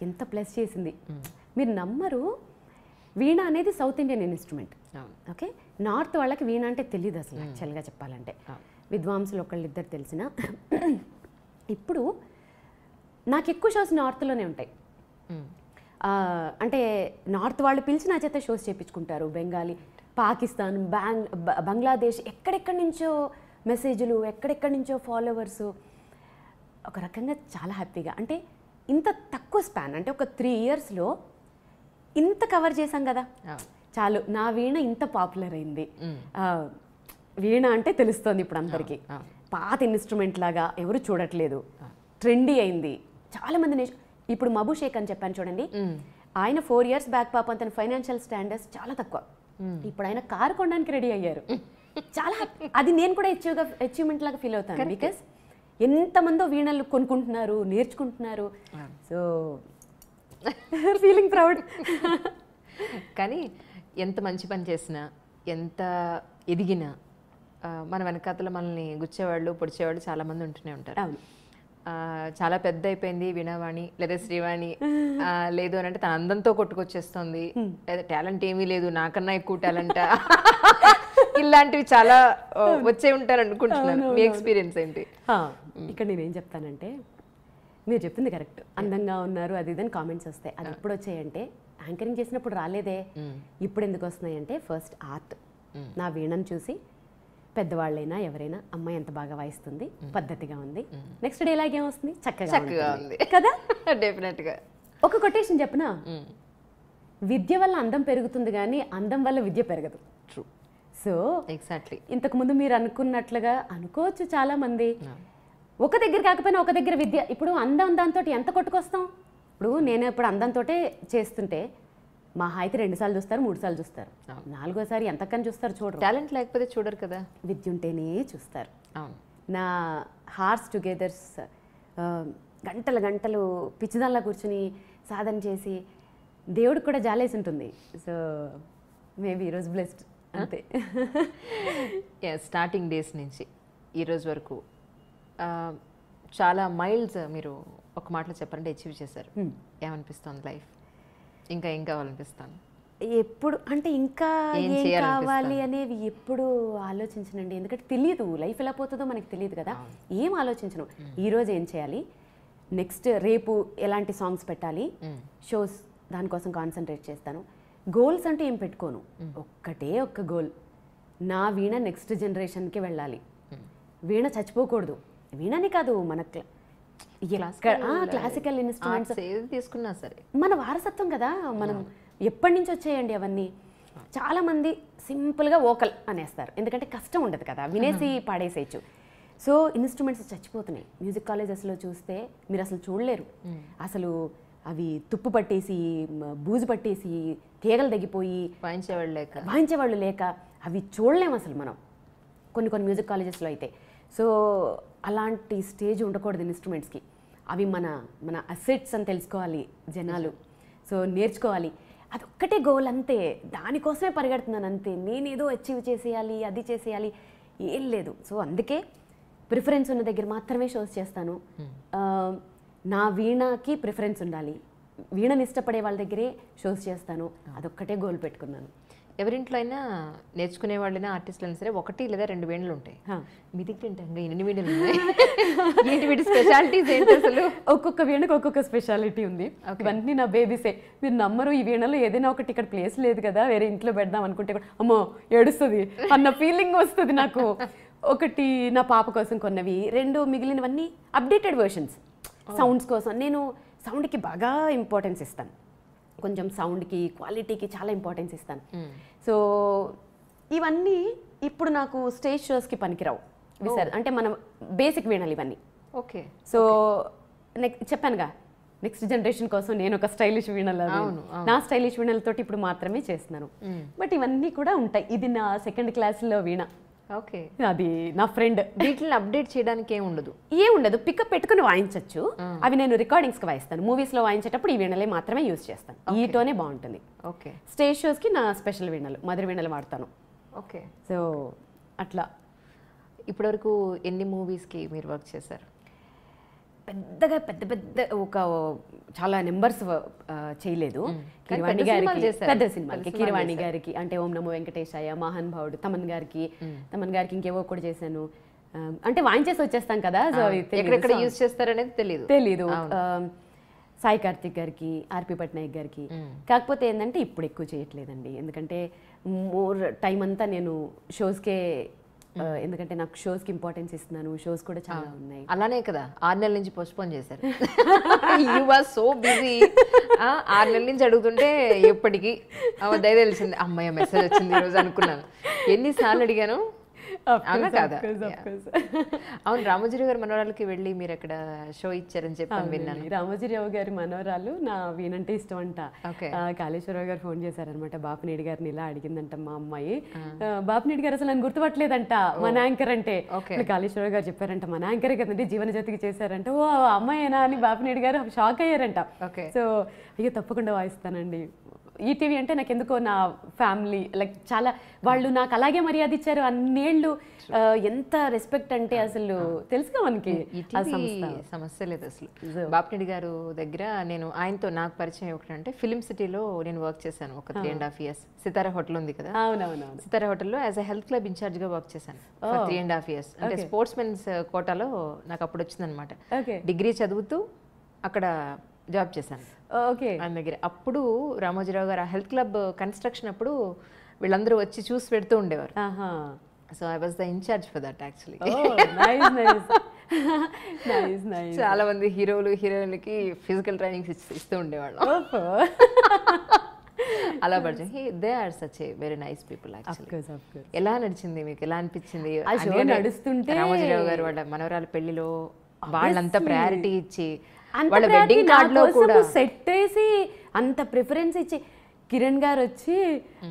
ఎంత ప్లస్ చేసింది మీరు నమ్మరు. వీణ అనేది south Indian instrument, okay. North వాళ్ళకి వీణ అంటే తెలియదు అసలు, యాక్చువల్గా చెప్పాలంటే. విద్వాంసులు ఒకళ్ళిద్దరు తెలిసిన. ఇప్పుడు నాకు ఎక్కువ షోస్ నార్త్లోనే ఉంటాయి. అంటే నార్త్ వాళ్ళు పిలిచి నా చేత షోస్ చేయించుకుంటారు. బెంగాలీ, పాకిస్తాన్, బంగ్లాదేశ్, ఎక్కడెక్కడి నుంచో మెసేజ్లు, ఎక్కడెక్కడి నుంచో ఫాలోవర్స్. ఒక రకంగా చాలా హ్యాపీగా, అంటే ఇంత తక్కువ స్పాన్, అంటే ఒక 3 yearsలో ఇంత కవర్ చేశాం కదా చాలు. నా వీణ ఇంత పాపులర్ అయింది. వీణ అంటే తెలుస్తోంది ఇప్పుడు అందరికీ. పాత ఇన్స్ట్రుమెంట్ లాగా ఎవరు చూడట్లేదు, ట్రెండీ అయింది. చాలామంది ఇప్పుడు మబు షేక్ అని చెప్పాను చూడండి, ఆయన 4 years బ్యాక్ పాపం తన ఫైనాన్షియల్ స్టాండర్డ్స్ చాలా తక్కువ. ఇప్పుడు ఆయన కారు కొనడానికి రెడీ అయ్యారు. చాలా అది నేను కూడా అచీవ్మెంట్ లాగా ఫీల్ అవుతాను. బికాస్ ఎంతమందో వీణలు కొనుక్కుంటున్నారు, నేర్చుకుంటున్నారు. So feeling proud. కానీ ఎంత మంచి పని చేసినా, ఎంత ఎదిగినా, మన వెనకాతల మనల్ని గుచ్చేవాళ్ళు, పొడిచేవాళ్ళు చాలామంది ఉంటూనే ఉంటారు. చాలా పెద్ద అయిపోయింది వీణావాణి లేదా శ్రీవాణి, లేదు అని అంటే తన అందంతో కొట్టుకొచ్చేస్తుంది, లేదా టాలెంట్ ఏమీ లేదు, నాకన్నా ఎక్కువ టాలెంట్, ఇలాంటివి చాలా వచ్చే ఉంటారు అనుకుంటున్నాను. మీ ఎక్స్పీరియన్స్ ఏంటి? ఇక్కడ నేనేం చెప్తానంటే, మీరు చెప్పింది కరెక్ట్, అందంగా ఉన్నారు అది ఇదని కామెంట్స్ వస్తాయి. అది ఎప్పుడు వచ్చాయంటే, యాంకరింగ్ చేసినప్పుడు రాలేదే, ఇప్పుడు ఎందుకు వస్తున్నాయంటే, ఫస్ట్ ఆర్ట్. నా వీణను చూసి పెద్దవాళ్ళైనా ఎవరైనా అమ్మాయి ఎంత బాగా వాయిస్తుంది, పద్ధతిగా ఉంది, నెక్స్ట్ డే లాగే వస్తుంది, చక్కగా చక్కగా ఉంది కదా. డెఫినెట్గా. ఒక కొటేషన్ చెప్పనా, విద్య వల్ల అందం పెరుగుతుంది కానీ అందం వల్ల విద్య పెరగదు. ట్రూ. So exactly. ఇంతకుముందు మీరు అనుకున్నట్లుగా అనుకోవచ్చు చాలా మంది, ఒక దగ్గర కాకపోయినా ఒక దగ్గర విద్య. ఇప్పుడు అందం దాంతో ఎంత కొట్టుకొస్తాం. ఇప్పుడు నేను ఇప్పుడు అందంతో చేస్తుంటే మా అయితే 2 సార్లు చూస్తారు, 3 సార్లు చూస్తారు, 4గోసారి ఎంతకని చూస్తారు చూడరు. టాలెంట్ లేకపోతే చూడరు కదా. విద్య ఉంటేనే చూస్తారు. అవును. నా హార్స్ టుగెదర్స్ గంటలు గంటలు పిచ్చిదాల్లా కూర్చుని సాధన చేసి దేవుడికి కూడా జాలేసి ఉంటుంది. సో మేబీ ఈరోజు బ్లెస్డ్ అంతే. స్టార్టింగ్ డేస్ నుంచి ఈరోజు వరకు చాలా మైల్స్ మీరు ఒక మాటలో చెప్పారంటే అచీవ్ చేశారు. ఏమనిపిస్తుంది లైఫ్? ఇంకా ఏం కావాలనిపిస్తాను? ఎప్పుడు అంటే ఇంకా ఏం కావాలి అనేవి ఎప్పుడు ఆలోచించనండి. ఎందుకంటే తెలియదు లైఫ్ ఎలా పోతుందో మనకి తెలియదు కదా. ఏం ఆలోచించను. ఈరోజు ఏం చేయాలి, నెక్స్ట్ రేపు ఎలాంటి సాంగ్స్ పెట్టాలి, షోస్ దానికోసం కాన్సన్ట్రేట్ చేస్తాను. గోల్స్ అంటే ఏం పెట్టుకోను. ఒక్కటే ఒక్క గోల్, నా వీణ నెక్స్ట్ జనరేషన్కి వెళ్ళాలి. వీణ చచ్చిపోకూడదు. వీణని కాదు, మన క్లాసికల్ ఇన్స్ట్రుమెంట్స్ తీసుకున్నా సరే మన వారసత్వం కదా. మనం ఎప్పటి నుంచి వచ్చాయండి అవన్నీ. చాలామంది సింపుల్గా వోకల్ అనేస్తారు, ఎందుకంటే కష్టం ఉండదు కదా, వినేసి పాడేసేయచ్చు. సో ఇన్స్ట్రుమెంట్స్ చచ్చిపోతున్నాయి. మ్యూజిక్ కాలేజెస్లో చూస్తే మీరు అసలు చూడలేరు. అసలు అవి తుప్పు పట్టేసి, బూజు పట్టేసి, తీగలు తగ్గిపోయి వాయించేవాళ్ళు లేక అవి చూడలేము అసలు మనం కొన్ని మ్యూజిక్ కాలేజెస్లో అయితే. సో అలాంటి స్టేజ్ ఉండకూడదు ఇన్స్ట్రుమెంట్స్కి. అవి మన అసెట్స్ అని తెలుసుకోవాలి జనాలు. సో నేర్చుకోవాలి. అదొక్కటే గోల్ అంతే. దానికోసమే పరిగెడుతున్నాను అంతే. నేనేదో అచీవ్ చేసేయాలి, అది చేసేయాలి ఏం లేదు. సో అందుకే ప్రిఫరెన్స్ ఉన్న దగ్గర మాత్రమే షోస్ చేస్తాను. నా వీణకి ప్రిఫరెన్స్ ఉండాలి. వీణని ఇష్టపడే వాళ్ళ దగ్గరే షోస్ చేస్తాను. అదొక్కటే గోల్ పెట్టుకున్నాను. ఎవరింట్లో అయినా నేర్చుకునే వాళ్ళైనా ఆర్టిస్టులు అయినా సరే 1 లేదా 2 వీణలు ఉంటాయి. మీ దగ్గర ఏంటంటే ఎన్ని వీణలు ఉన్నాయి? ఏంటి వీటి స్పెషాలిటీస్ ఏంటి అసలు? ఒక్కొక్క వీణకు ఒక్కొక్క స్పెషాలిటీ ఉంది. ఇవన్నీ నా బేబీసే. మీరు నమ్మరు, ఈ వీణలో ఏదైనా ఒకటి ఇక్కడ ప్లేస్ లేదు కదా, వేరే ఇంట్లో పెడదాం అనుకుంటే కూడా అమ్మో ఏడుస్తుంది అన్న ఫీలింగ్ వస్తుంది నాకు. ఒకటి నా పాప కోసం కొన్నవి, 2 మిగిలినవన్నీ అప్డేటెడ్ వర్షన్స్ సౌండ్స్ కోసం. నేను సౌండ్కి బాగా ఇంపార్టెన్స్ ఇస్తాను. కొంచెం సౌండ్కి, క్వాలిటీకి చాలా ఇంపార్టెన్స్ ఇస్తాను. సో ఇవన్నీ ఇప్పుడు నాకు స్టేజ్ షోస్కి పనికిరావు. అంటే మనం బేసిక్ వీణాలు ఇవన్నీ. ఓకే. సో చెప్పానుగా, నెక్స్ట్ జనరేషన్ కోసం నేను ఒక స్టైలిష్ వీణలు, నా స్టైలిష్ వీణలతోటి ఇప్పుడు మాత్రమే చేస్తున్నాను. బట్ ఇవన్నీ కూడా ఉంటాయి. ఇది నా 2nd క్లాస్లో వీణ. ఓకే. అది నా ఫ్రెండ్. వీటిని అప్డేట్ చేయడానికి ఏం ఉండదు. పికప్ పెట్టుకుని వాయించవచ్చు. అవి నేను రికార్డింగ్స్కి వాయిస్తాను. మూవీస్లో వాయించేటప్పుడు ఈ వీణలే మాత్రమే యూజ్ చేస్తాను. ఈటోనే బాగుంటుంది. ఓకే. స్టేజ్ షోస్కి నా స్పెషల్ వీణలు, మదర్ వీణలు వాడతాను. ఓకే. సో అట్లా. ఇప్పటివరకు ఎన్ని మూవీస్కి మీరు వర్క్ చేశారు? పెద్దగా పెద్ద ఒక చాలా నెంబర్స్ చేయలేదు. కీరవాణి గారికి పెద్ద సినిమాలకి, కీరవాణి గారికి అంటే ఓం నమో వెంకటేశాయ, మహాన్ భావుడు, తమన్ గారికి ఇంకేవో కూడా చేశాను. అంటే వాయించేసి వచ్చేస్తాం కదా, సో ఎక్కడెక్కడ యూజ్ చేస్తారనేది తెలీదు. సాయి కార్తిక్ గారికి, ఆర్పి పట్నాయక్ గారికి. కాకపోతే ఏంటంటే ఇప్పుడు ఎక్కువ చేయట్లేదండి, ఎందుకంటే మోర్ టైం అంతా నేను షోస్కే, ఎందుకంటే నాకు షోస్కి ఇంపార్టెన్స్ ఇస్తున్నాను. షోస్ కూడా చాలా ఉన్నాయి. అలానే కదా 6 నెలల నుంచి పోస్ట్పోన్ చేశారు. You are so busy. 6 నెలల నుంచి అడుగుతుంటే ఎప్పటికీ దయ తెలిసింది, అమ్మాయి మెసేజ్ వచ్చింది ఈరోజు అనుకున్నాను. ఎన్నిసార్లు అడిగాను. అవునా కాదా? అవును, రామోజీరావు గారి మనవరాలకి వెళ్ళి మీరు అక్కడ షో ఇచ్చారని చెప్పి విన్నాను. రామోజీరావు గారి మనవరాలు నా వీణంటే ఇష్టం అంట. కాళేశ్వరరావు గారు ఫోన్ చేశారనమాట. బాపినేడి గారిని ఇలా అడిగిందంట మా అమ్మాయి. బాపినేడి గారు అసలు నన్ను గుర్తుపట్టలేదంట మన యాంకర్ అంటే. కాళేశ్వరరావు గారు చెప్పారంట మన యాంకరే కదండి, జీవన జ్యోతికి చేశారంట. ఓ అమ్మాయేనా అని బాపినేడి గారు షాక్ అయ్యారంట. సో అయ్యో తప్పకుండా వాయిస్తానండి. ఈటీవీ అంటే నాకు ఎందుకో నా ఫ్యామిలీ లైక్ చాలా, వాళ్ళు నాకు అలాగే మర్యాద ఇచ్చారు అన్నేళ్ళు. ఎంత రెస్పెక్ట్ అంటే అసలు తెలుసుగా మనకి. సమస్య లేదు అసలు. బాపినేడి గారు దగ్గర నేను ఆయనతో నాకు పరిచయం ఒకటంటే ఫిలిం సిటీలో నేను వర్క్ చేశాను ఒక 3.5 years. సితారా హోటల్ ఉంది కదా, అవునవును, సితారా హోటల్లో యాజ్ అ హెల్త్ క్లబ్ ఇన్ఛార్జ్గా వర్క్ చేశాను 3.5 years. అంటే స్పోర్ట్స్ మెన్స్ కోటాలో నాకు అప్పుడు వచ్చిందనమాట. డిగ్రీ చదువుతూ అక్కడ జాబ్ చేశాను ఆయన దగ్గర. అప్పుడు రామోజీరావు గారు ఆ హెల్త్ క్లబ్ కన్స్ట్రక్షన్ అప్పుడు వీళ్ళందరూ వచ్చి చూసి పెడుతూ ఉండేవారు. So I was the incharge for that actually. Nice nice nice nice. చాలా మంది హీరోలు హీరోయిన్లకి ఫిజికల్ ట్రైనింగ్స్ ఇస్తూ ఉండేవాళ్ళం. అలా పరిచయం. They are such a very nice people actually. ఎలా నడిచింది మీకు, ఎలా అనిపించింది నడుస్తుంటే? రామోజీరావు గారు వాళ్ళ మనవరాల పెళ్లిలో వాళ్ళంతా ప్రయారిటీ ఇచ్చి వాళ్ళ వెడ్డింగ్ కార్డ్ లో కూడా సెట్ వేసి అంత ప్రిఫరెన్స్ ఇచ్చి కిరణ్ గారు వచ్చి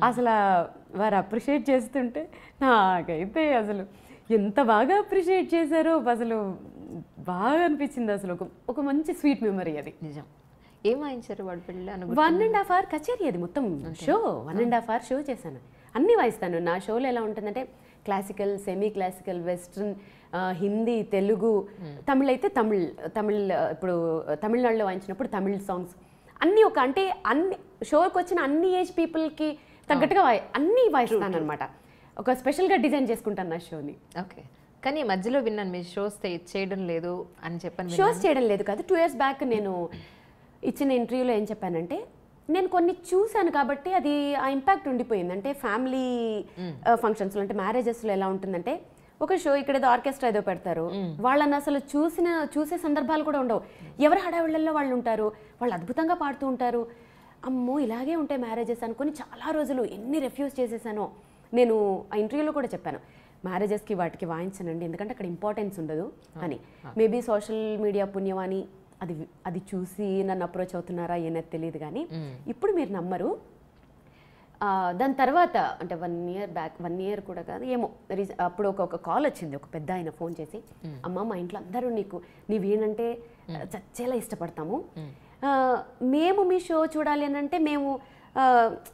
అసలు వారు అప్రిషియేట్ చేస్తుంటే నాకైతే అసలు ఎంత బాగా అప్రిషియేట్ చేశారో అసలు బాగా అనిపించింది. అసలు ఒక మంచి స్వీట్ మెమరీ అది. నిజం. ఏం వాయించారు వాడి పెళ్ళి? 1.5 hour కచేరీ అది మొత్తం షో. 1.5 hour షో చేశాను. అన్నీ వాయిస్తాను. నా షోలో ఎలా ఉంటుందంటే classical, semi classical, western, Hindi, Telugu, Tamil అయితే తమిళ్ ఇప్పుడు తమిళనాడులో వాయించినప్పుడు తమిళ్ సాంగ్స్ అన్నీ అంటే అన్ని షోకి వచ్చిన అన్ని ఏజ్ పీపుల్కి తగ్గట్టుగా అన్నీ వాయిస్తాను అనమాట. ఒక స్పెషల్గా డిజైన్ చేసుకుంటాను నా షోని. ఓకే. కానీ మధ్యలో విన్నాను మీరు షోస్ చేయడం లేదు అని చెప్పాను. షోస్ చేయడం లేదు కాదు. 2 years బ్యాక్ నేను ఇచ్చిన ఇంటర్వ్యూలో ఏం చెప్పానంటే, నేను కొన్ని చూశాను కాబట్టి అది ఆ ఇంపాక్ట్ ఉండిపోయింది. అంటే ఫ్యామిలీ ఫంక్షన్స్లో అంటే మ్యారేజెస్లో ఎలా ఉంటుందంటే, ఒక షో ఇక్కడ ఏదో ఆర్కెస్ట్రా ఏదో పెడతారు, వాళ్ళని అసలు చూసే సందర్భాలు కూడా ఉండవు. ఎవరి హడావిళ్ళల్లో వాళ్ళు ఉంటారు, వాళ్ళు అద్భుతంగా పాడుతూ ఉంటారు. అమ్మో ఇలాగే ఉంటాయి మ్యారేజెస్ అనుకుని చాలా రోజులు ఎన్ని రిఫ్యూజ్ చేసేసానో. నేను ఆ ఇంటర్వ్యూలో కూడా చెప్పాను, మ్యారేజెస్కి వాటికి వాయించనండి ఎందుకంటే అక్కడ ఇంపార్టెన్స్ ఉండదు అని. మేబీ సోషల్ మీడియా పుణ్యమని అది చూసి నన్ను అప్రోచ్ అవుతున్నారా ఏనది తెలియదు. కానీ ఇప్పుడు మీరు నమ్మరు, దాని తర్వాత అంటే 1 year బ్యాక్, 1 year కూడా కాదు ఏమో, అప్పుడు ఒక కాల్ వచ్చింది. ఒక పెద్ద ఆయన ఫోన్ చేసి, అమ్మ మా ఇంట్లో అందరూ నీవేనంటే చచ్చేలా ఇష్టపడతాము, మేము మీ షో చూడాలి అని అంటే మేము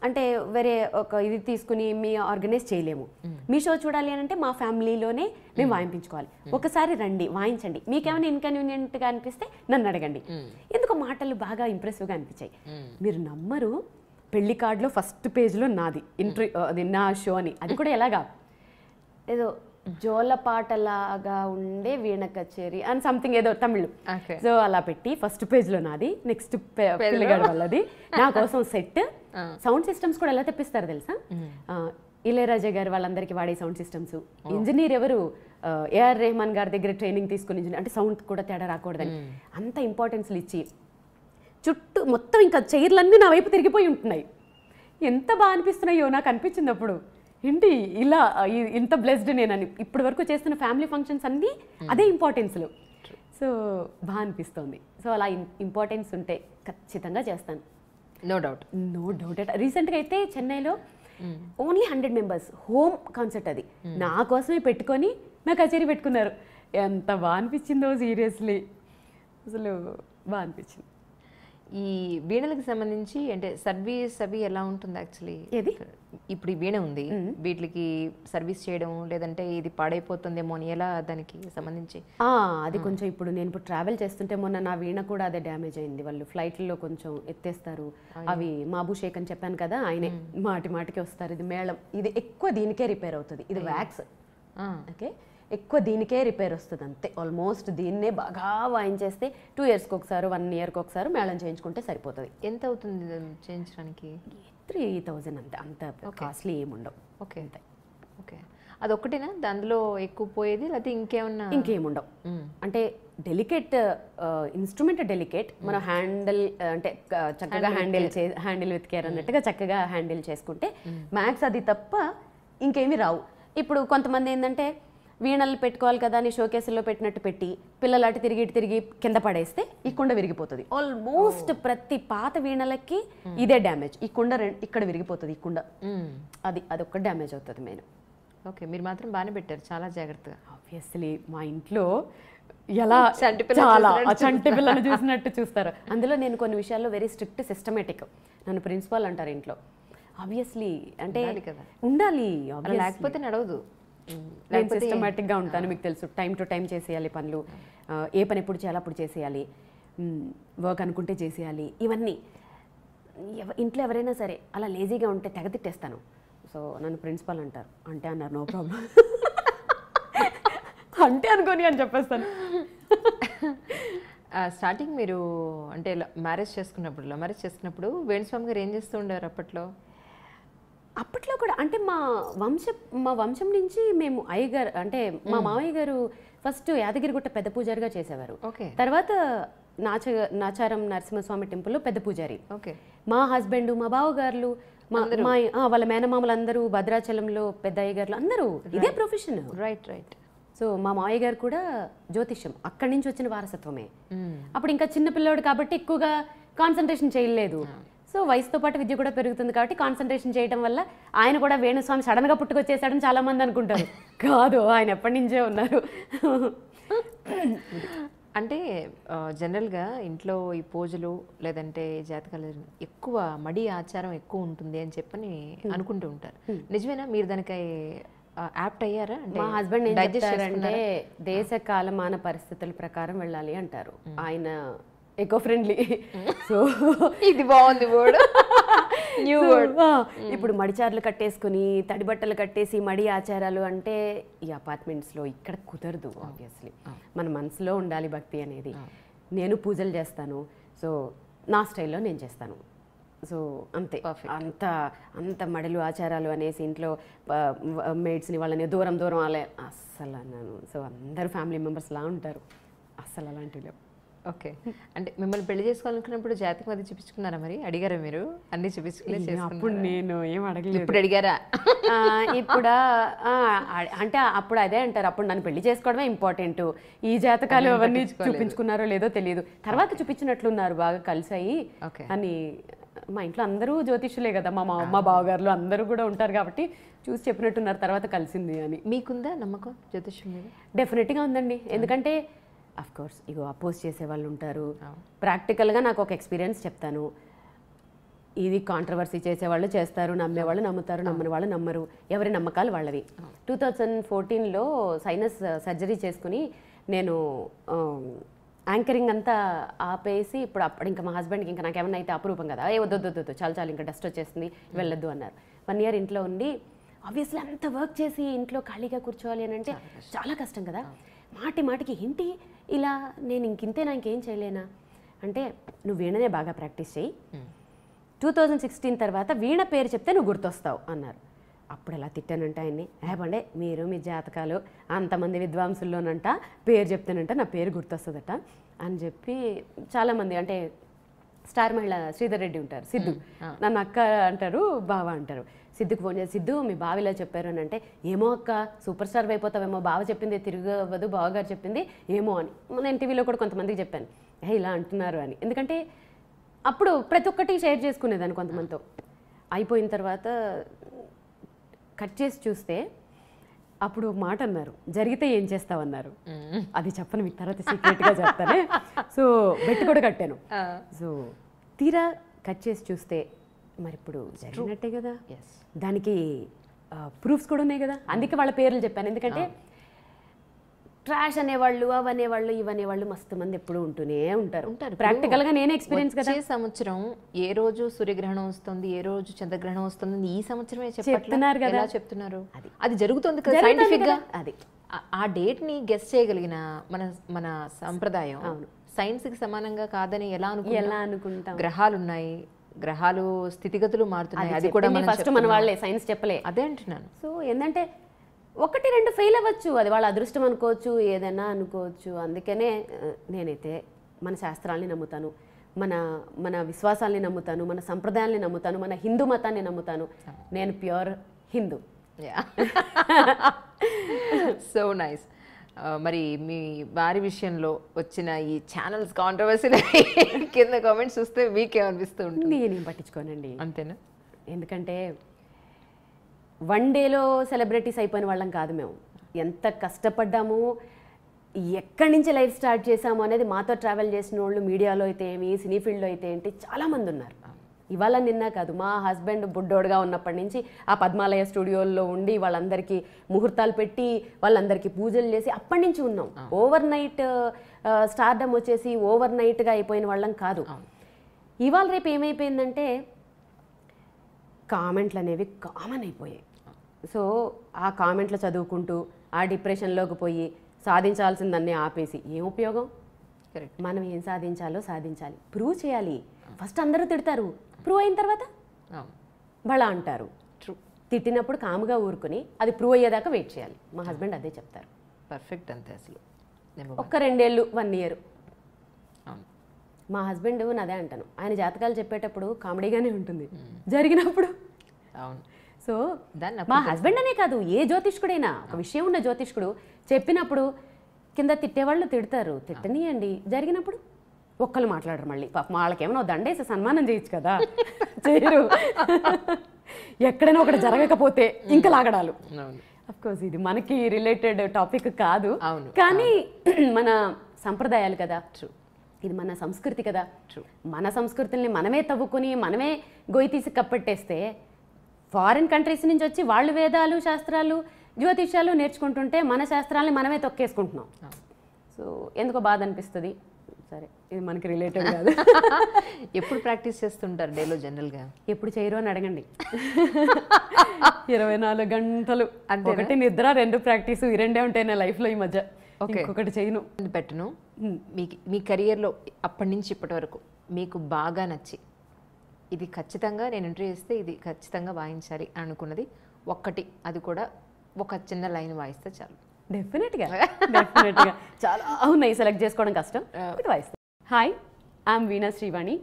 అంటే వేరే ఒక ఇది తీసుకుని మీ ఆర్గనైజ్ చేయలేము. మీ షో చూడాలి అని అంటే మా ఫ్యామిలీలోనే మేము వాయింపించుకోవాలి. ఒకసారి రండి వాయించండి, మీకేమైనా ఇన్కన్వీనియంట్గా అనిపిస్తే నన్ను అడగండి. ఎందుకో మాటలు బాగా ఇంప్రెసివ్గా అనిపించాయి. మీరు నమ్మరు, పెళ్లి కార్డులో ఫస్ట్ పేజ్లో నాది అది నా షో అని. అది కూడా ఎలాగా ఏదో జోలపాటలాగా ఉండే వీణ కచేరీ అని సంథింగ్ ఏదో తమిళ్. సో అలా పెట్టి ఫస్ట్ పేజ్లో నాది, నెక్స్ట్ పిల్లగాడు వాళ్ళది, నా కోసం సెట్, సౌండ్ సిస్టమ్స్ కూడా ఎలా తెప్పిస్తారు తెలుసా, ఇళయరాజా గారు వాళ్ళందరికీ వాడే సౌండ్ సిస్టమ్స్. ఇంజనీర్ ఎవరు, ఏఆర్ రెహమాన్ గారి దగ్గర ట్రైనింగ్ తీసుకుని ఇంజనీర్, అంటే సౌండ్ కూడా తేడా రాకూడదని అంత ఇంపార్టెన్స్లు ఇచ్చి చుట్టూ మొత్తం ఇంకా చైర్లన్నీ నా వైపు తిరిగిపోయి ఉంటున్నాయి. ఎంత బాగా అనిపిస్తున్నాయో నాకు అనిపించింది అప్పుడు, ఏంటి ఇలా ఇంత బ్లెస్డ్ నేనని. ఇప్పటి వరకు చేస్తున్న ఫ్యామిలీ ఫంక్షన్స్ అన్నీ అదే ఇంపార్టెన్స్లు. సో బాగా అనిపిస్తుంది. సో అలా ఇంపార్టెన్స్ ఉంటే ఖచ్చితంగా చేస్తాను. No doubt. రీసెంట్గా అయితే చెన్నైలో ఓన్లీ 100 members హోమ్ కాన్సర్ట్, అది నా కోసమే పెట్టుకొని నా కచేరీ పెట్టుకున్నారు. ఎంత బాగా అనిపించిందో సీరియస్లీ, అసలు బాగా అనిపించింది. ఈ వీణలకు సంబంధించి అంటే సర్వీస్ అవి ఎలా ఉంటుంది యాక్చువల్లీ? ఏది ఇప్పుడు ఈ వీణ ఉంది, వీటికి సర్వీస్ చేయడం లేదంటే ఇది పాడైపోతుందేమో అని ఎలా దానికి సంబంధించి? అది కొంచెం ఇప్పుడు నేను ట్రావెల్ చేస్తుంటే మొన్న నా వీణ కూడా అదే డ్యామేజ్ అయింది. వాళ్ళు ఫ్లైట్లో కొంచెం ఎత్తేస్తారు. అవి మాబుషేక్ అని చెప్పాను కదా, ఆయనే మాటికి వస్తారు. ఇది మేళం, ఇది ఎక్కువ దీనికే రిపేర్ అవుతుంది. ఇది వ్యాక్స్, ఓకే, ఎక్కువ దీనికే రిపేర్ వస్తుంది అంతే. ఆల్మోస్ట్ దీన్నే బాగా వాయించేస్తే 2 yearsకి ఒకసారి 1 yearకి ఒకసారి మేళం చేయించుకుంటే సరిపోతుంది. ఎంత అవుతుంది చేయించడానికి? 3,000 అంతే, అంత కాస్ట్లీ ఏముండవు. ఓకే అంతే. ఓకే, అదొక్కటేనా దానిలో ఎక్కువ పోయేది, లేకపోతే ఇంకేముండవు? అంటే డెలికేట్ ఇన్స్ట్రుమెంట్, డెలికేట్, మనం హ్యాండిల్ అంటే చక్కగా హ్యాండిల్ విత్ కేర్ అన్నట్టుగా చక్కగా హ్యాండిల్ చేసుకుంటే మ్యాక్స్ అది తప్ప ఇంకేమీ రావు. ఇప్పుడు కొంతమంది ఏంటంటే వీణలు పెట్టుకోవాలి కదా అని షోకేసుల్లో పెట్టినట్టు పెట్టి పిల్లలాటి తిరిగి కింద పడేస్తే ఈ కుండ విరిగిపోతుంది. ఆల్మోస్ట్ ప్రతి పాత వీణలకి ఇదే డ్యామేజ్. ఈ కుండ ఇక్కడ విరిగిపోతుంది, ఈ కుండ అదొక్క డ్యామేజ్ అవుతుంది మెయిన్. ఓకే, మీరు మాత్రం బాగానే పెట్టారు, చాలా జాగ్రత్తగా. ఆబ్వియస్లీ మా ఇంట్లో ఎలా చాలా చంటి పిల్లలు చూసినట్టు చూస్తారు. అందులో నేను కొన్ని విషయాల్లో వెరీ స్ట్రిక్ట్, సిస్టమేటిక్. నన్ను ప్రిన్సిపాల్ అంటారు ఇంట్లో. ఆబ్వియస్లీ అంటే ఉండాలి, లేకపోతే నడవదు. నేను సిస్టమేటిక్గా ఉంటాను, మీకు తెలుసు. టైం టు టైం చేసేయాలి పనులు, ఏ పని ఎప్పుడు చేయాలి అప్పుడు చేసేయాలి, వర్క్ అనుకుంటే చేసేయాలి. ఇవన్నీ ఇంట్లో ఎవరైనా సరే అలా లేజీగా ఉంటే తెగ తిట్టేస్తాను. సో నన్ను ప్రిన్సిపాల్ అంటారు. అంటే అన్నారు, నో ప్రాబ్లం అంటే అనుకోని అని చెప్పేస్తాను. స్టార్టింగ్ మీరు అంటే మ్యారేజ్ చేసుకున్నప్పుడు వేణుస్వామి గారు ఏం చేస్తూ ఉండేవారు అప్పట్లో? అప్పట్లో కూడా అంటే మా వంశం నుంచి మేము అయ్యగారు అంటే మా మామయ్య గారు ఫస్ట్ యాదగిరిగుట్ట పెద్ద పూజారిగా చేసేవారు. ఓకే. తర్వాత నాచారం నరసింహస్వామి టెంపుల్లో పెద్ద పూజారి. ఓకే. మా హస్బెండ్, మా బావగారులు, వాళ్ళ మేనమామలు అందరూ భద్రాచలంలో పెద్ద అయ్యగారులు అందరూ ఇదే ప్రొఫెషన్. Right right. సో మా మామయ్య గారు కూడా జ్యోతిష్యం అక్కడి నుంచి వచ్చిన వారసత్వమే. అప్పుడు ఇంకా చిన్న పిల్లోడు కాబట్టి ఎక్కువగా కాన్సన్ట్రేషన్ చేయలేదు. సో వయసుతో పాటు విద్య కూడా పెరుగుతుంది కాబట్టి కాన్సన్ట్రేషన్ చేయడం వల్ల ఆయన కూడా వేణుస్వామి సడన్ గా పుట్టుకొచ్చేసాడని చాలా మంది అనుకుంటారు. కాదు, ఆయన ఎప్పటి నుంచే ఉన్నారు. అంటే జనరల్గా ఇంట్లో ఈ పూజలు లేదంటే జాతకాలు ఎక్కువ మడి ఆచారం ఎక్కువ ఉంటుంది అని చెప్పని అనుకుంటూ ఉంటారు. నిజమేనా? మీరు దానికి యాప్ట్ అయ్యారా? మా హస్బెండ్ ఏం చెప్తారంటే దేశ కాలమాన పరిస్థితుల ప్రకారం వెళ్ళాలి అంటారు. ఆయన ఎకో ఫ్రెండ్లీ. సో ఇది బాగుంది వర్డ్. New word. ఇప్పుడు మడిచార్లు కట్టేసుకుని తడి బట్టలు కట్టేసి మడి ఆచారాలు అంటే ఈ అపార్ట్మెంట్స్లో ఇక్కడ కుదరదు. ఆబ్వియస్లీ మన మనసులో ఉండాలి భక్తి అనేది. నేను పూజలు చేస్తాను, సో నా స్టైల్లో నేను చేస్తాను. సో అంతే. అంత మడలు ఆచారాలు అనేసి ఇంట్లో మేడ్స్ని వాళ్ళని దూరం అలా అస్సలు అన్నాను. సో అందరు ఫ్యామిలీ మెంబర్స్ లా ఉంటారు, అస్సలు అలాంటివి లేవు. ఓకే. అంటే మిమ్మల్ని పెళ్లి చేసుకోవాలనుకున్నప్పుడు జాతకం అది చూపించుకున్నారా? మరి అడిగారా మీరు? అన్ని చూపించుకునే అప్పుడు నేను ఏం అడగలేదు. ఇప్పుడు అడిగారా? ఇప్పుడు అంటే అప్పుడు అదే అంటారు, అప్పుడు నన్ను పెళ్లి చేసుకోవడమే ఇంపార్టెంట్, ఈ జాతకాలు అవన్నీ చూపించుకున్నారో లేదో తెలియదు. తర్వాత చూపించినట్లున్నారు బాగా కలిసాయి అని. మా ఇంట్లో అందరూ జ్యోతిష్యులే కదా, మా బావగారులు అందరూ కూడా ఉంటారు కాబట్టి చూసి చెప్పినట్టున్నారు తర్వాత కలిసింది అని. మీకుందా నమ్మకం జ్యోతిష్యం మీద? డెఫినెట్గా ఉందండి. ఎందుకంటే అఫ్ కోర్స్ ఇగో అపోజ్ చేసే వాళ్ళు ఉంటారు. ప్రాక్టికల్గా నాకు ఒక ఎక్స్పీరియన్స్ చెప్తాను. ఇది కాంట్రవర్సీ చేసేవాళ్ళు చేస్తారు, నమ్మేవాళ్ళు నమ్ముతారు, నమ్మని వాళ్ళు నమ్మరు. ఎవరి నమ్మకాలు వాళ్ళవి. 2014లో సైనస్ సర్జరీ చేసుకుని నేను యాంకరింగ్ అంతా ఆపేసి అప్పుడు ఇంకా మా హస్బెండ్కి ఇంకా నాకేమన్నా అయితే అపురూపం కదా, వద్దు చాలు ఇంకా డస్ట్ వచ్చేస్తుంది వెళ్ళొద్దు అన్నారు. 1 year ఇంట్లో ఉండి ఆబ్వియస్లీ అంత వర్క్ చేసి ఇంట్లో ఖాళీగా కూర్చోవాలి అని అంటే చాలా కష్టం కదా. మాటికి ఏంటి ఇలా నేను ఇంకింతేనా, ఇంకేం చేయలేనా అంటే నువ్వు వీణనే బాగా ప్రాక్టీస్ చేయి, 2016 తర్వాత వీణ పేరు చెప్తే నువ్వు గుర్తొస్తావు అన్నారు. అప్పుడు ఎలా తిట్టానంటే ఆయన్ని, పండే మీరు మీ జాతకాలు అంతమంది విద్వాంసుల్లోనంట పేరు చెప్తానంట నా పేరు గుర్తొస్తుందట అని చెప్పి చాలామంది అంటే స్టార్ మహిళ శ్రీధర్ రెడ్డి ఉంటారు, సిద్ధు నన్ను అక్క అంటారు, బావ అంటారు. సిద్ధుకు ఫోన్ చేసి, సిద్ధు మీ బావ ఇలా చెప్పారు అని అంటే, ఏమో అక్క సూపర్ స్టార్ అయిపోతావేమో, బావ చెప్పింది తిరగవద్దు, బావగారు చెప్పింది ఏమో అని. నేను టీవీలో కూడా కొంతమందికి చెప్పాను ఇలా అంటున్నారు అని. ఎందుకంటే అప్పుడు ప్రతి ఒక్కటి షేర్ చేసుకునేదాన్ని కొంతమందితో. అయిపోయిన తర్వాత కట్ చేసి చూస్తే అప్పుడు ఒక మాట అన్నారు, జరిగితే ఏం చేస్తావన్నారు. అది చెప్పను మీకు తర్వాత సీక్రెట్గా చెప్తానే. సో బెట్ కూడా కట్టాను. సో తీరా కట్ చేసి చూస్తే మరి ఇప్పుడు జరిగినట్టే కదా, దానికి ప్రూఫ్స్ కూడా ఉన్నాయి కదా. అందుకే వాళ్ళ పేర్లు చెప్పాను. ఎందుకంటే ట్రాష్ అనేవాళ్ళు, అవనేవాళ్ళు, ఇవనేవాళ్ళు మస్తు మంది ఎప్పుడు ఉంటూనే ఉంటారు. ప్రాక్టికల్గా నేనే ఎక్స్పీరియన్స్ కదా. సంవత్సరం ఏ రోజు సూర్యగ్రహణం వస్తుంది, ఏ రోజు చంద్రగ్రహణం వస్తుంది, ఈ సంవత్సరమే చెప్తున్నారు కదా. చెప్తున్నారు అది జరుగుతుంది కదా సైంటిఫిక్ గా. అది ఆ డేట్ ని గెస్ చేయగలిగిన మన సంప్రదాయం సైన్స్ కి సమానంగా కాదని ఎలా అనుకుంటాం? గ్రహాలు ఉన్నాయి, గ్రహాలు స్థితిగతులు మారుతున్నాయి, అది కూడా ఫస్ట్ మన వాళ్ళే సైన్స్ చెప్పలే. అదే అంటున్నాను. సో ఏంటంటే 1-2 ఫెయిల్ అవ్వచ్చు, అది వాళ్ళ అదృష్టం అనుకోవచ్చు, ఏదైనా అనుకోవచ్చు. అందుకనే నేనైతే మన శాస్త్రాల్ని నమ్ముతాను, మన విశ్వాసాల్ని నమ్ముతాను, మన సంప్రదాయాల్ని నమ్ముతాను, మన హిందూ మతాన్ని నమ్ముతాను. నేను ప్యూర్ హిందూ. So nice. మరి మీ వారి విషయంలో వచ్చిన ఈ ఛానల్స్ కాంట్రవర్సీలు కింద కామెంట్స్ చూస్తే మీకేమనిపిస్తూ ఉంటుంది? నేనేం పట్టించుకోనండి. అంతేనా? ఎందుకంటే 1 dayలో సెలబ్రిటీస్ అయిపోయిన వాళ్ళం కాదు మేము. ఎంత కష్టపడ్డాము, ఎక్కడి నుంచి లైఫ్ స్టార్ట్ చేసాము అనేది మాతో ట్రావెల్ చేసిన వాళ్ళు మీడియాలో అయితే ఏమి, సినీ ఫీల్డ్లో అయితే ఏంటి చాలామంది ఉన్నారు. ఇవాళ నిన్న కాదు, మా హస్బెండ్ బుడ్డోడుగా ఉన్నప్పటి నుంచి ఆ పద్మాలయ స్టూడియోల్లో ఉండి వాళ్ళందరికీ ముహూర్తాలు పెట్టి వాళ్ళందరికీ పూజలు చేసి అప్పటి నుంచి ఉన్నాం. ఓవర్ నైట్ స్టార్డమ్ వచ్చేసి ఓవర్ నైట్గా అయిపోయిన వాళ్ళం కాదు. ఇవాళ రేపు ఏమైపోయిందంటే కామెంట్లు అనేవి కామన్ అయిపోయాయి. సో ఆ కామెంట్లు చదువుకుంటూ ఆ డిప్రెషన్లోకి పోయి సాధించాల్సిందన్నీ ఆపేసి ఏం ఉపయోగం? మనం ఏం సాధించాలో సాధించాలి, ప్రూవ్ చేయాలి. ఫస్ట్ అందరూ తిడతారు, ప్రూవ్ అయిన తర్వాత బళ అంటారు. ట్రూ. తిట్టినప్పుడు కాముగా ఊరుకుని అది ప్రూవ్ అయ్యేదాకా వెయిట్ చేయాలి. మా హస్బెండ్ అదే చెప్తారు. పర్ఫెక్ట్ అంతే అసలు. ఒక్క 2 ఏళ్ళు 1 ఇయర్. అవును. మా హస్బెండ్ అదే అంటాను, ఆయన జాతకాలు చెప్పేటప్పుడు కామెడీగానే ఉంటుంది, జరిగినప్పుడు. అవును. సో దాన్ని మా హస్బెండ్ అనే కాదు, ఏ జ్యోతిష్కుడైనా ఒక విషయం ఉన్న జ్యోతిష్కుడు చెప్పినప్పుడు కింద తిట్టేవాళ్ళు తిడతారు, తిట్టనియండి. జరిగినప్పుడు ఒక్కళ్ళు మాట్లాడరు. మళ్ళీ పాపం వాళ్ళకేమైనా దండేసి సన్మానం చేయొచ్చు కదా, చేయరు. ఎక్కడైనా ఒకటి జరగకపోతే ఇంకా లాగడాలు. అఫ్కోర్స్ ఇది మనకి రిలేటెడ్ టాపిక్ కాదు, కానీ మన సంప్రదాయాలు కదా, ఇది మన సంస్కృతి కదా. మన సంస్కృతుల్ని మనమే తవ్వుకొని మనమే గొయ్యి తీసి కప్పెట్టేస్తే ఫారిన్ కంట్రీస్ నుంచి వచ్చి వాళ్ళు వేదాలు శాస్త్రాలు జ్యోతిష్యాలు నేర్చుకుంటుంటే మన శాస్త్రాలని మనమే తొక్కేసుకుంటున్నాం. సో ఎందుకో బాధ అనిపిస్తుంది. సరే, ఇది మనకి రిలేటెడ్ కాదు. ఎప్పుడు ప్రాక్టీస్ చేస్తుంటారు డేలో జనరల్గా? ఎప్పుడు చేయరు అని అడగండి. 24 గంటలు అంటే 1 నిద్ర 2 ప్రాక్టీసు, ఈ 2 ఉంటాయి నా లైఫ్లో ఈ మధ్య. ఇంకొకటి చేయను, పెట్టను. మీ కెరియర్లో అప్పటి నుంచి ఇప్పటి వరకు మీకు బాగా నచ్చి ఇది ఖచ్చితంగా నేను ఎంట్రీ చేస్తే ఇది ఖచ్చితంగా వాయించాలి అనుకున్నది ఒక్కటి, అది కూడా ఒక చిన్న లైన్ వాయిస్తే చాలు. డెఫినెట్గా చాలా ఉన్నాయి, సెలెక్ట్ చేసుకోవడం కష్టం, ఒకటి వాయిస్తాను. Hi, I'm Veena Srivani.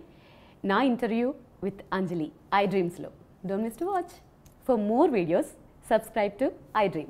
నా ఇంటర్వ్యూ విత్ అంజలి ఐ డ్రీమ్స్లో. Don't miss to watch. For more videos subscribe to I dream.